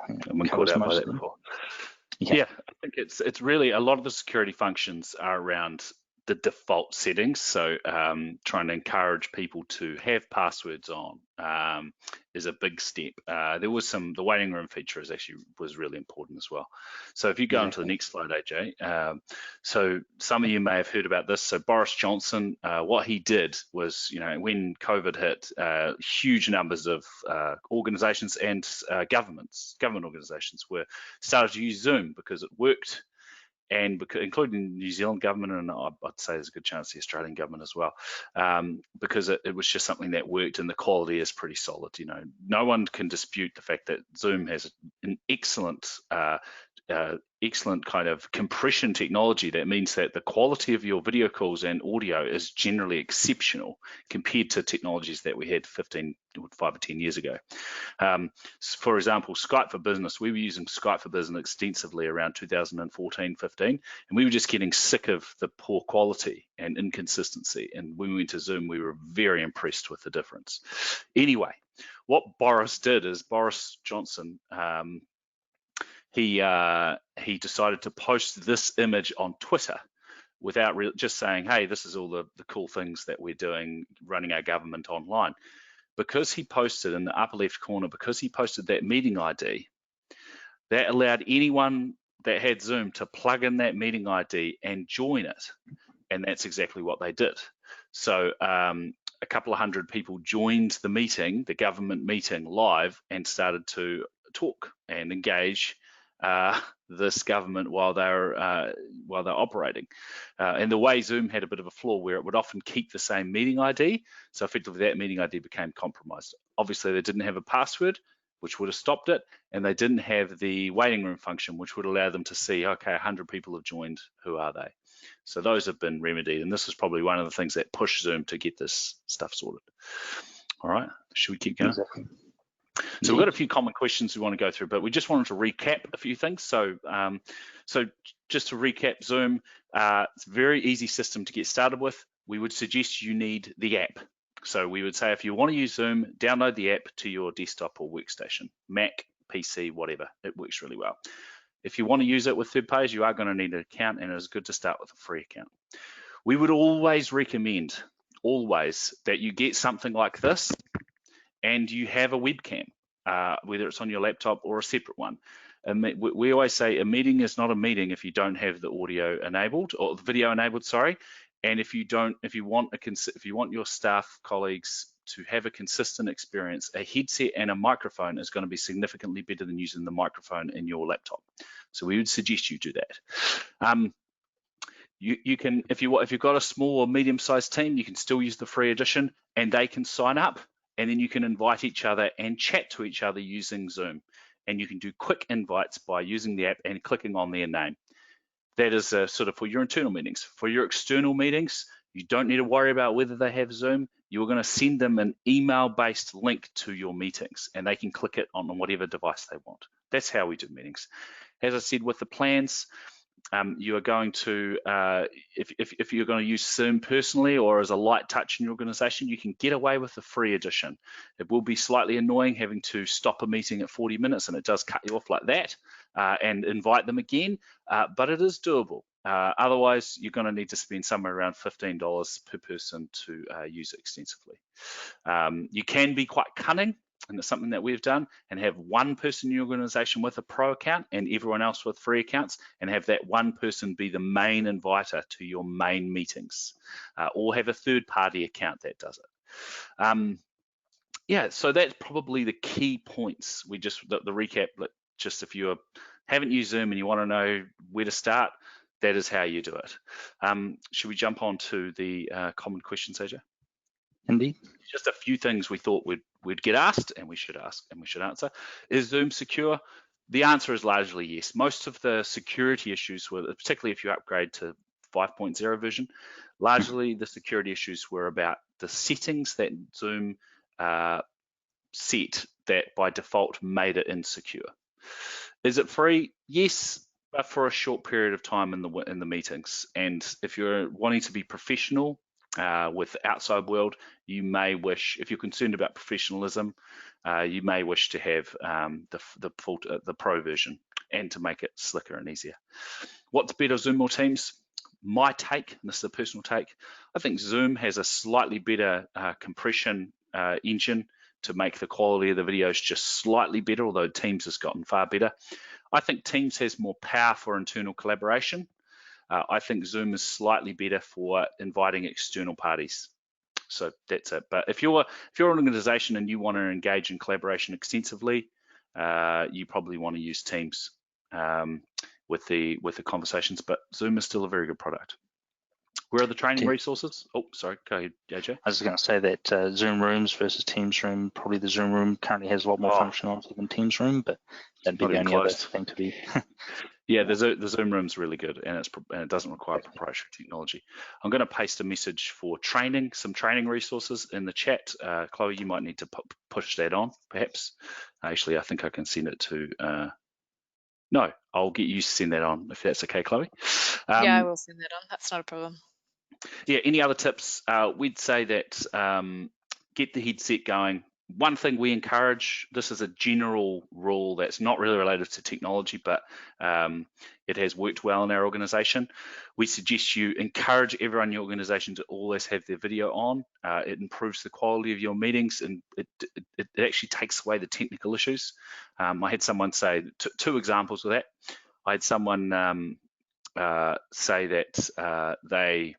I've been called out by that before. Yeah, I think it's really a lot of the security functions are around the default settings. So trying to encourage people to have passwords on is a big step. There was the waiting room feature was really important as well. So if you go into the next slide, AJ, so some of you may have heard about this. So Boris Johnson, what he did was, when COVID hit, huge numbers of organizations and government organizations started to use Zoom because it worked, and including the New Zealand government, and I'd say there's a good chance the Australian government as well, because it was just something that worked, and the quality is pretty solid. No one can dispute the fact that Zoom has an excellent kind of compression technology that means that the quality of your video calls and audio is generally exceptional compared to technologies that we had 5 or 10 years ago. For example, Skype for Business, we were using Skype for Business extensively around 2014, 15, and we were just getting sick of the poor quality and inconsistency. And when we went to Zoom, we were very impressed with the difference. Anyway, what Boris did is Boris Johnson, he decided to post this image on Twitter without just saying, hey, this is all the cool things that we're doing running our government online. Because he posted in the upper left corner, because he posted that meeting ID, that allowed anyone that had Zoom to plug in that meeting ID and join it. And that's exactly what they did. So a couple of hundred people joined the meeting, the government meeting, live, and started to talk and engage this government while they're operating. And the way Zoom had a bit of a flaw where it would often keep the same meeting ID, so effectively that meeting ID became compromised. Obviously, they didn't have a password, which would have stopped it, and they didn't have the waiting room function, which would allow them to see, okay, 100 people have joined, who are they? So those have been remedied, and this is probably one of the things that pushed Zoom to get this stuff sorted. All right, should we keep going? Exactly. So we've got a few common questions we want to go through, but we just wanted to recap a few things. So, so just to recap Zoom, it's a very easy system to get started with. We would suggest you need the app. So we would say if you want to use Zoom, download the app to your desktop or workstation, Mac, PC, whatever. It works really well. If you want to use it with third parties, you are going to need an account, and it's good to start with a free account. We would always recommend, that you get something like this and you have a webcam, whether it's on your laptop or a separate one. We always say a meeting is not a meeting if you don't have the audio enabled or the video enabled, sorry. And if you want your staff colleagues to have a consistent experience, a headset and a microphone is going to be significantly better than using the microphone in your laptop. So we would suggest you do that. You can, if you've got a small or medium-sized team, you can still use the free edition, and they can sign up, and then you can invite each other and chat to each other using Zoom. And you can do quick invites by using the app and clicking on their name. That is sort of for your internal meetings. For your external meetings, you don't need to worry about whether they have Zoom. You're going to send them an email-based link to your meetings, and they can click it on whatever device they want. That's how we do meetings. As I said, with the plans, you are going to, if you're going to use Zoom personally or as a light touch in your organization, you can get away with the free edition. It will be slightly annoying having to stop a meeting at 40 minutes, and it does cut you off like that, and invite them again, but it is doable. Otherwise, you're going to need to spend somewhere around $15 per person to use it extensively. You can be quite cunning, and it's something that we've done, and have one person in your organization with a pro account and everyone else with free accounts, and have that one person be the main inviter to your main meetings, or have a third-party account that does it. Yeah, so that's probably the key points. The recap, just if you haven't used Zoom and you want to know where to start, that is how you do it. Should we jump on to the common questions, AJ? Indeed. Just a few things we thought we'd get asked, and we should ask and we should answer. Is Zoom secure? The answer is largely yes. Most of the security issues were, particularly if you upgrade to 5.0 version, largely the security issues were about the settings that Zoom set that by default made it insecure. Is it free? Yes, but for a short period of time in the meetings. And if you're wanting to be professional with the outside world, you may wish, if you're concerned about professionalism, you may wish to have the pro version and to make it slicker and easier. What's better, Zoom or Teams? My take, and this is a personal take, I think Zoom has a slightly better compression engine to make the quality of the videos just slightly better, although Teams has gotten far better. I think Teams has more power for internal collaboration. I think Zoom is slightly better for inviting external parties. So that's it. But if you're an organization and you want to engage in collaboration extensively, you probably want to use Teams with the conversations. But Zoom is still a very good product. Where are the training resources? Oh, sorry, go ahead, AJ. I was going to say that Zoom Rooms versus Teams Room, probably the Zoom Room currently has a lot more functionality than Teams Room, but that'd be the only other thing to be. Yeah, the Zoom Room's really good, and it doesn't require proprietary technology. I'm going to paste a message for training, some training resources in the chat. Chloe, you might need to push that on, perhaps. Actually, I think I can send it to. No, I'll get you to send that on if that's okay, Chloe. Yeah, I will send that on. That's not a problem. Yeah, any other tips? We'd say that get the headset going. One thing we encourage, this is a general rule that's not really related to technology, but it has worked well in our organization. We suggest you encourage everyone in your organization to always have their video on. It improves the quality of your meetings, and it actually takes away the technical issues. I had someone say, two examples of that. I had someone say that they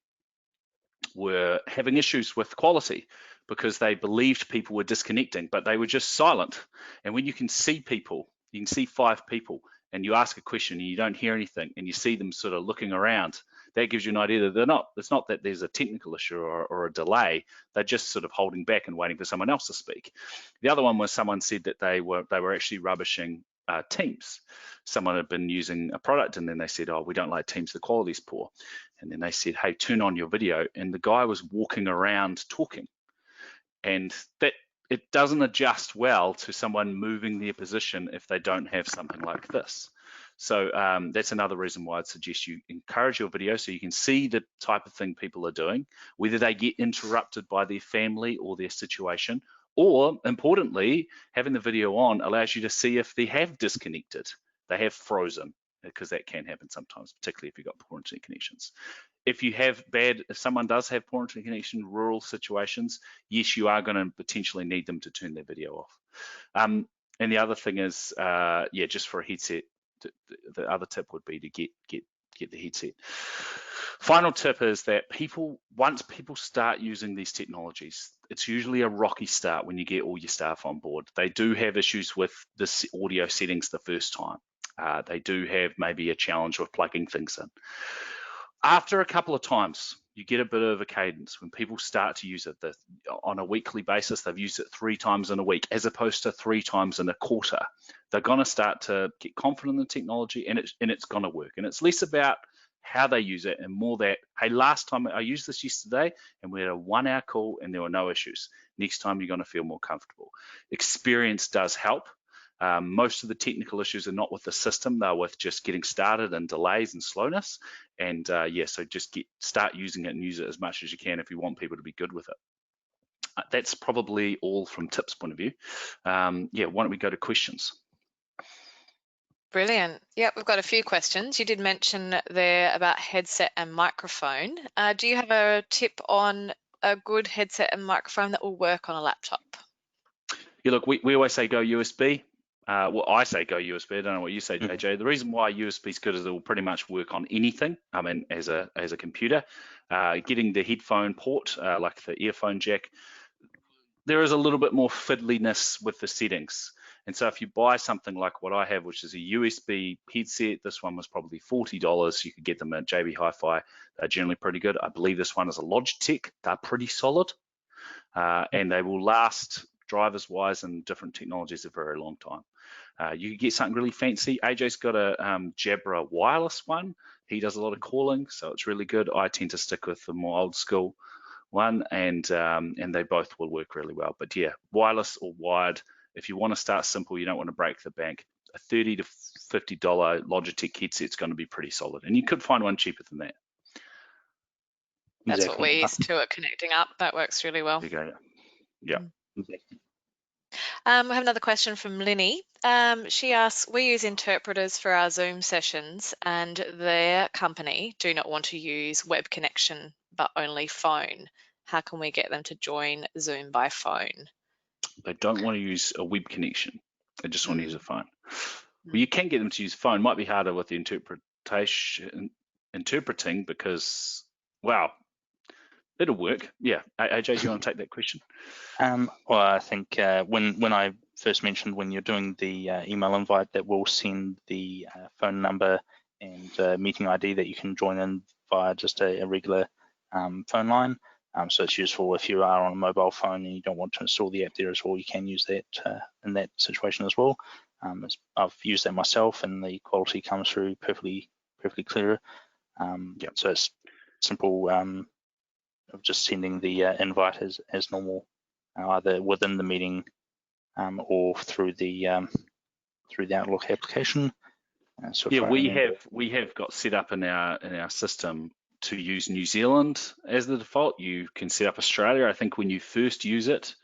were having issues with quality because they believed people were disconnecting, but they were just silent. And when you can see people, you can see 5 people, and you ask a question and you don't hear anything, and you see them sort of looking around, that gives you an idea that it's not that there's a technical issue or a delay. They're just sort of holding back and waiting for someone else to speak. The other one was someone said that they were actually rubbishing Teams. Someone had been using a product, and then they said, oh, we don't like Teams, the quality's poor. And then they said, hey, turn on your video. And the guy was walking around talking. And that it doesn't adjust well to someone moving their position if they don't have something like this. So that's another reason why I'd suggest you encourage your video so you can see the type of thing people are doing, whether they get interrupted by their family or their situation, or importantly, having the video on allows you to see if they have disconnected, they have frozen, because that can happen sometimes, particularly if you've got poor internet connections. If someone does have poor internet connection, rural situations, yes, you are going to potentially need them to turn their video off. And the other thing is, just for a headset, the other tip would be to get the headset. Final tip is that once people start using these technologies, it's usually a rocky start when you get all your staff on board. They do have issues with the audio settings the first time. They do have maybe a challenge with plugging things in. After a couple of times, you get a bit of a cadence. When people start to use it on a weekly basis, they've used it 3 times in a week as opposed to 3 times in a quarter. They're going to start to get confident in the technology, and it's going to work. And it's less about how they use it and more that, hey, last time I used this yesterday and we had a 1-hour call and there were no issues. Next time you're going to feel more comfortable. Experience does help. Most of the technical issues are not with the system, they're with just getting started and delays and slowness. And so just start using it and use it as much as you can if you want people to be good with it. That's probably all from tips point of view. Why don't we go to questions? Brilliant. Yep, we've got a few questions. You did mention there about headset and microphone. Do you have a tip on a good headset and microphone that will work on a laptop? Yeah, look, we always say go USB. I say go USB. I don't know what you say, JJ. The reason why USB is good is it will pretty much work on anything. I mean, as a computer, getting the headphone port, like the earphone jack, there is a little bit more fiddliness with the settings. And so if you buy something like what I have, which is a USB headset, this one was probably $40. You could get them at JB Hi-Fi. They're generally pretty good. I believe this one is a Logitech. They're pretty solid. and they will last drivers-wise and different technologies a very long time. You can get something really fancy. AJ's got a Jabra wireless one. He does a lot of calling, so it's really good. I tend to stick with the more old school one, and they both will work really well. But yeah, wireless or wired. If you want to start simple, you don't want to break the bank, a $30 to $50 Logitech headset's going to be pretty solid, and you could find one cheaper than that. That's Exactly. what we're used to at Connecting Up. That works really well. There you go. Yeah. Exactly. We have another question from Linny. She asks, we use interpreters for our Zoom sessions and their company do not want to use web connection but only phone. How can we get them to join Zoom by phone? They don't want to use a web connection. They just want to use a phone. Mm. Well, you can get them to use phone. Might be harder with the interpreting because, wow, it'll work. Yeah. AJ, do you want to take that question? Well, I think when I first mentioned when you're doing the email invite, that will send the phone number and meeting ID that you can join in via just a regular phone line. So it's useful if you are on a mobile phone and you don't want to install the app there as well. You can use that in that situation as well. I've used that myself, and the quality comes through perfectly clear. Yep. So it's simple of just sending the invite as normal, either within the meeting or through the Outlook application. So yeah, we have got set up in our system to use New Zealand as the default. You can set up Australia. I think when you first use it,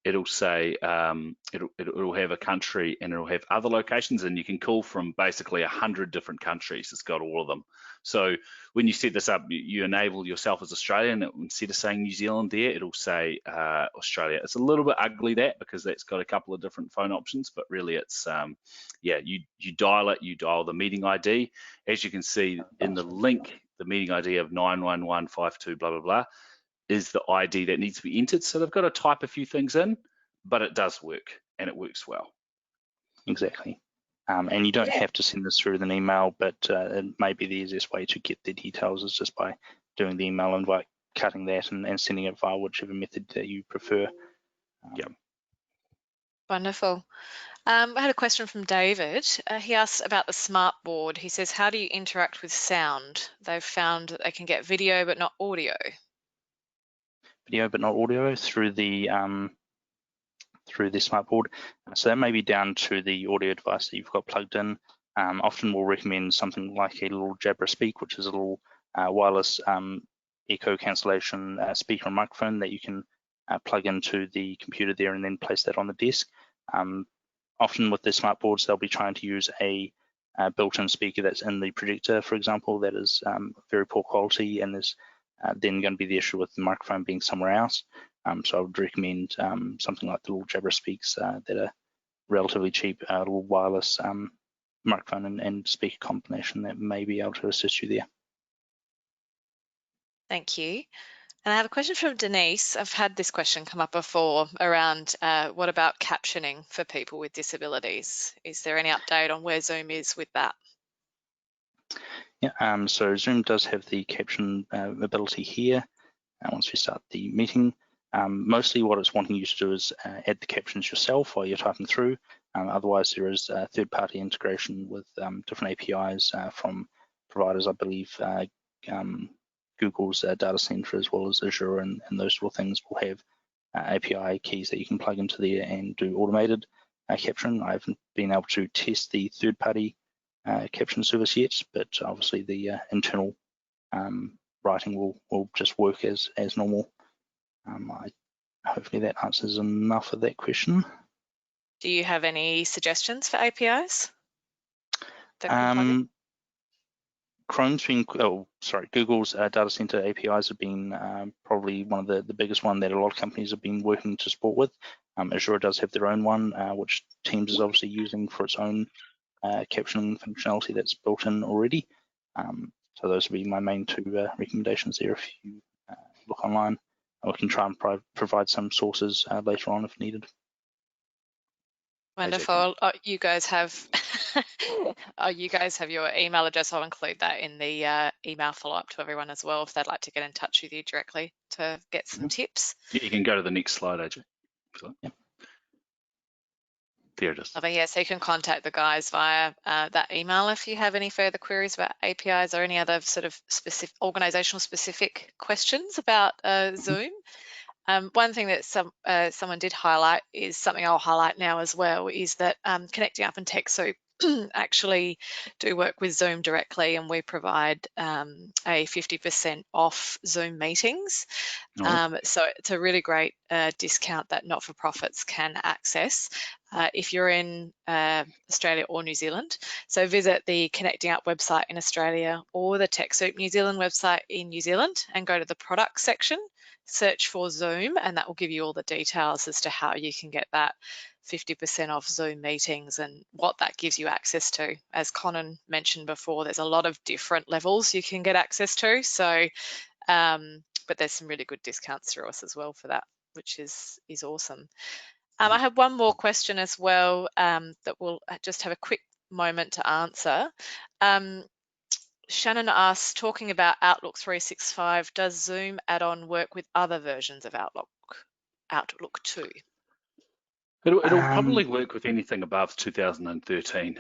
it'll say it'll have a country and it'll have other locations, and you can call from basically 100 different countries. It's got all of them. So when you set this up, you enable yourself as Australian. Instead of saying New Zealand there, it'll say Australia. It's a little bit ugly because that's got a couple of different phone options, but really it's yeah, you dial it, you dial the meeting ID. As you can see in the link, the meeting ID of 91152 blah blah blah is the ID that needs to be entered. So they've got to type a few things in, but it does work, and it works well. Exactly. And you don't have to send this through an email, but it may be the easiest way to get the details is just by doing the email invite, cutting that, and sending it via whichever method that you prefer. Yep. Wonderful. I had a question from David. He asks about the smart board. He says, how do you interact with sound? They've found that they can get video but not audio. Video but not audio through the smart board. So that may be down to the audio device that you've got plugged in. Often we'll recommend something like a little Jabra Speak, which is a little wireless echo cancellation speaker and microphone that you can plug into the computer there and then place that on the desk. Often with the smart boards, they'll be trying to use a built-in speaker that's in the projector, for example, that is very poor quality, and there's then going to be the issue with the microphone being somewhere else. So I would recommend something like the little Jabra Speaks that are relatively cheap, a little wireless microphone and speaker combination that may be able to assist you there. Thank you. And I have a question from Denise. I've had this question come up before around what about captioning for people with disabilities? Is there any update on where Zoom is with that? Yeah, so Zoom does have the caption ability here once we start the meeting. Mostly what it's wanting you to do is add the captions yourself while you're typing through. Otherwise, there is third-party integration with different APIs from providers, I believe, Google's data center as well as Azure and those sort of things will have API keys that you can plug into there and do automated caption. I haven't been able to test the third-party caption service yet, but obviously the internal writing will just work as normal. Hopefully that answers enough of that question. Do you have any suggestions for APIs that can plug in? Google's data center APIs have been probably one of the biggest one that a lot of companies have been working to support with. Azure does have their own one, which Teams is obviously using for its own captioning functionality that's built in already. So those would be my main two recommendations there if you look online. We can try and provide some sources later on if needed. Wonderful. You guys have you guys have your email address. I'll include that in the email follow-up to everyone as well if they'd like to get in touch with you directly to get some tips. Yeah, you can go to the next slide, AJ. Yep. There it is. Lovely. Yeah, so you can contact the guys via that email if you have any further queries about APIs or any other sort of specific organizational specific questions about Zoom. One thing that someone did highlight is something I'll highlight now as well, is that Connecting Up and TechSoup actually do work with Zoom directly, and we provide a 50% off Zoom meetings. So it's a really great discount that not-for-profits can access if you're in Australia or New Zealand. So visit the Connecting Up website in Australia or the TechSoup New Zealand website in New Zealand and go to the product section, search for Zoom, and that will give you all the details as to how you can get that 50% off Zoom meetings and what that gives you access to. As Conan mentioned before, there's a lot of different levels you can get access to. So, but there's some really good discounts through us as well for that, which is awesome. I have one more question as well that we'll just have a quick moment to answer. Shannon asks, talking about Outlook 365, does Zoom add-on work with other versions of Outlook 2? It'll probably work with anything above 2013.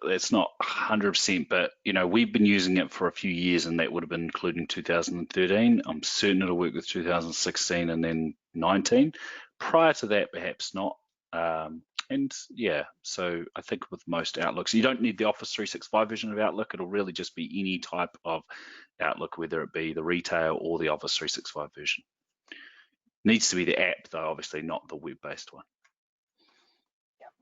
It's not 100%, but we've been using it for a few years, and that would have been including 2013. I'm certain it'll work with 2016 and then 19. Prior to that, perhaps not. And yeah, so I think with most Outlooks, you don't need the Office 365 version of Outlook. It'll really just be any type of Outlook, whether it be the retail or the Office 365 version. Needs to be the app, though, obviously not the web-based one.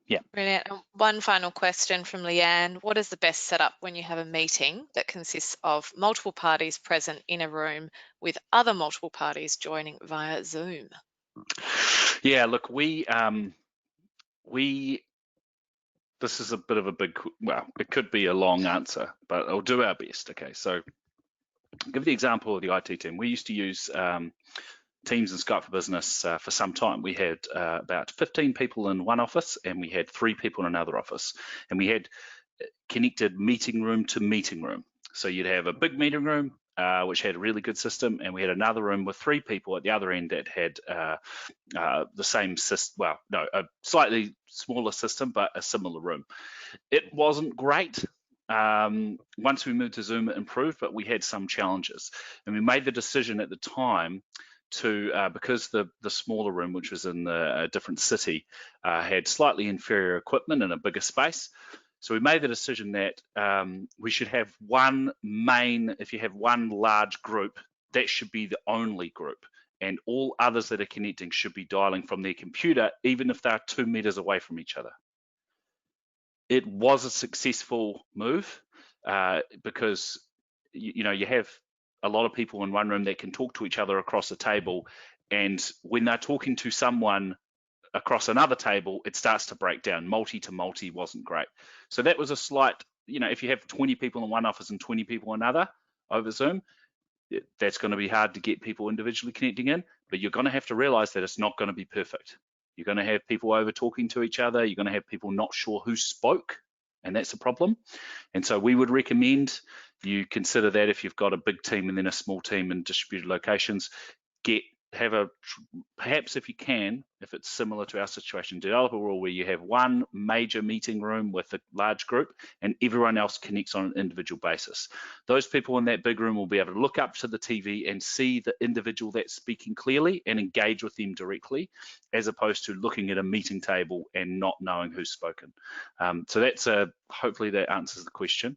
Yeah. Brilliant. And one final question from Leanne. What is the best setup when you have a meeting that consists of multiple parties present in a room with other multiple parties joining via Zoom? Yeah, look, this is a bit of a big, well, it could be a long answer, but I'll do our best. Okay, so I'll give the example of the IT team. We used to use Teams and Skype for Business for some time. We had about 15 people in one office, and we had 3 people in another office, and we had connected meeting room to meeting room. So you'd have a big meeting room which had a really good system, and we had another room with 3 people at the other end that had the same system. Well, no, a slightly smaller system, but a similar room. It wasn't great. Once we moved to Zoom, it improved, but we had some challenges, and we made the decision at the time to because the smaller room, which was in a different city, had slightly inferior equipment and a bigger space. So we made the decision that we should have one main, if you have one large group, that should be the only group, and all others that are connecting should be dialing from their computer, even if they're 2 meters away from each other. It was a successful move because you have a lot of people in one room that can talk to each other across a table, and when they're talking to someone across another table, it starts to break down. Multi to multi wasn't great. So that was a slight, if you have 20 people in one office and 20 people in another over Zoom, that's going to be hard to get people individually connecting in, but you're going to have to realize that it's not going to be perfect. You're going to have people over talking to each other. You're going to have people not sure who spoke, and that's a problem. And so we would recommend you consider that if you've got a big team and then a small team in distributed locations, perhaps if you can, if it's similar to our situation, develop a rule where you have one major meeting room with a large group and everyone else connects on an individual basis. Those people in that big room will be able to look up to the TV and see the individual that's speaking clearly and engage with them directly, as opposed to looking at a meeting table and not knowing who's spoken. So that's hopefully that answers the question.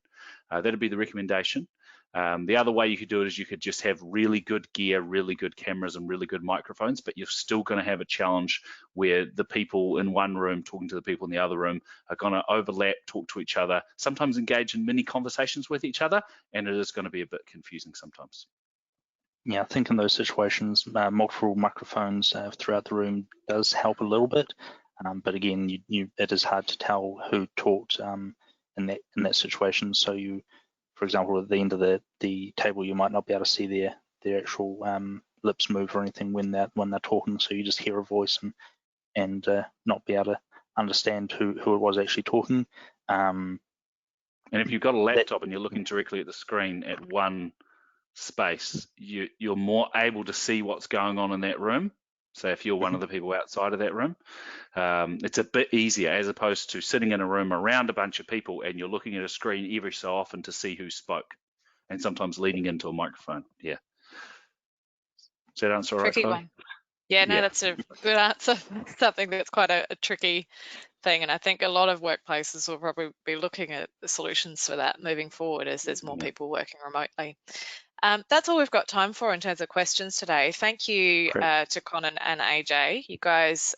That'd be the recommendation. The other way you could do it is you could just have really good gear, really good cameras, and really good microphones, but you're still going to have a challenge where the people in one room talking to the people in the other room are going to overlap, talk to each other, sometimes engage in mini conversations with each other, and it is going to be a bit confusing sometimes. Yeah, I think in those situations, multiple microphones throughout the room does help a little bit, but again, it is hard to tell who talked in that situation. So for example, at the end of the table, you might not be able to see their actual lips move or anything when they're talking. So you just hear a voice, and and not be able to understand who it was actually talking. And if you've got a laptop and you're looking directly at the screen at one space, you're more able to see what's going on in that room. So if you're one of the people outside of that room, it's a bit easier as opposed to sitting in a room around a bunch of people and you're looking at a screen every so often to see who spoke, and sometimes leaning into a microphone. Yeah. Does that answer all right, Tricky Chloe? one. Yeah, no, Yeah. that's a good answer. Something that's quite a tricky thing, and I think a lot of workplaces will probably be looking at the solutions for that moving forward as there's more people working remotely. That's all we've got time for in terms of questions today. Thank you to Conan and AJ. You guys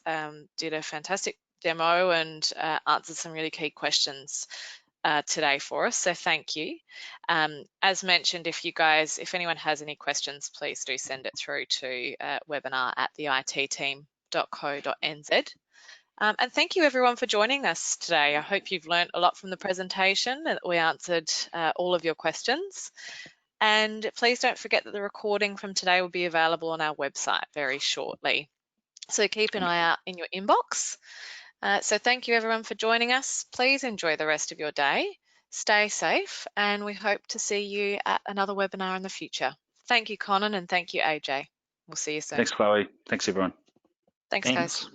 did a fantastic demo and answered some really key questions today for us, so thank you. As mentioned, if anyone has any questions, please do send it through to webinar@theittteam.co.nz. And thank you everyone for joining us today. I hope you've learned a lot from the presentation and that we answered all of your questions. And please don't forget that the recording from today will be available on our website very shortly. So keep an eye out in your inbox. So thank you everyone for joining us. Please enjoy the rest of your day. Stay safe, and we hope to see you at another webinar in the future. Thank you, Conan, and thank you, AJ. We'll see you soon. Thanks, Chloe. Thanks, everyone. Thanks, guys. Thanks.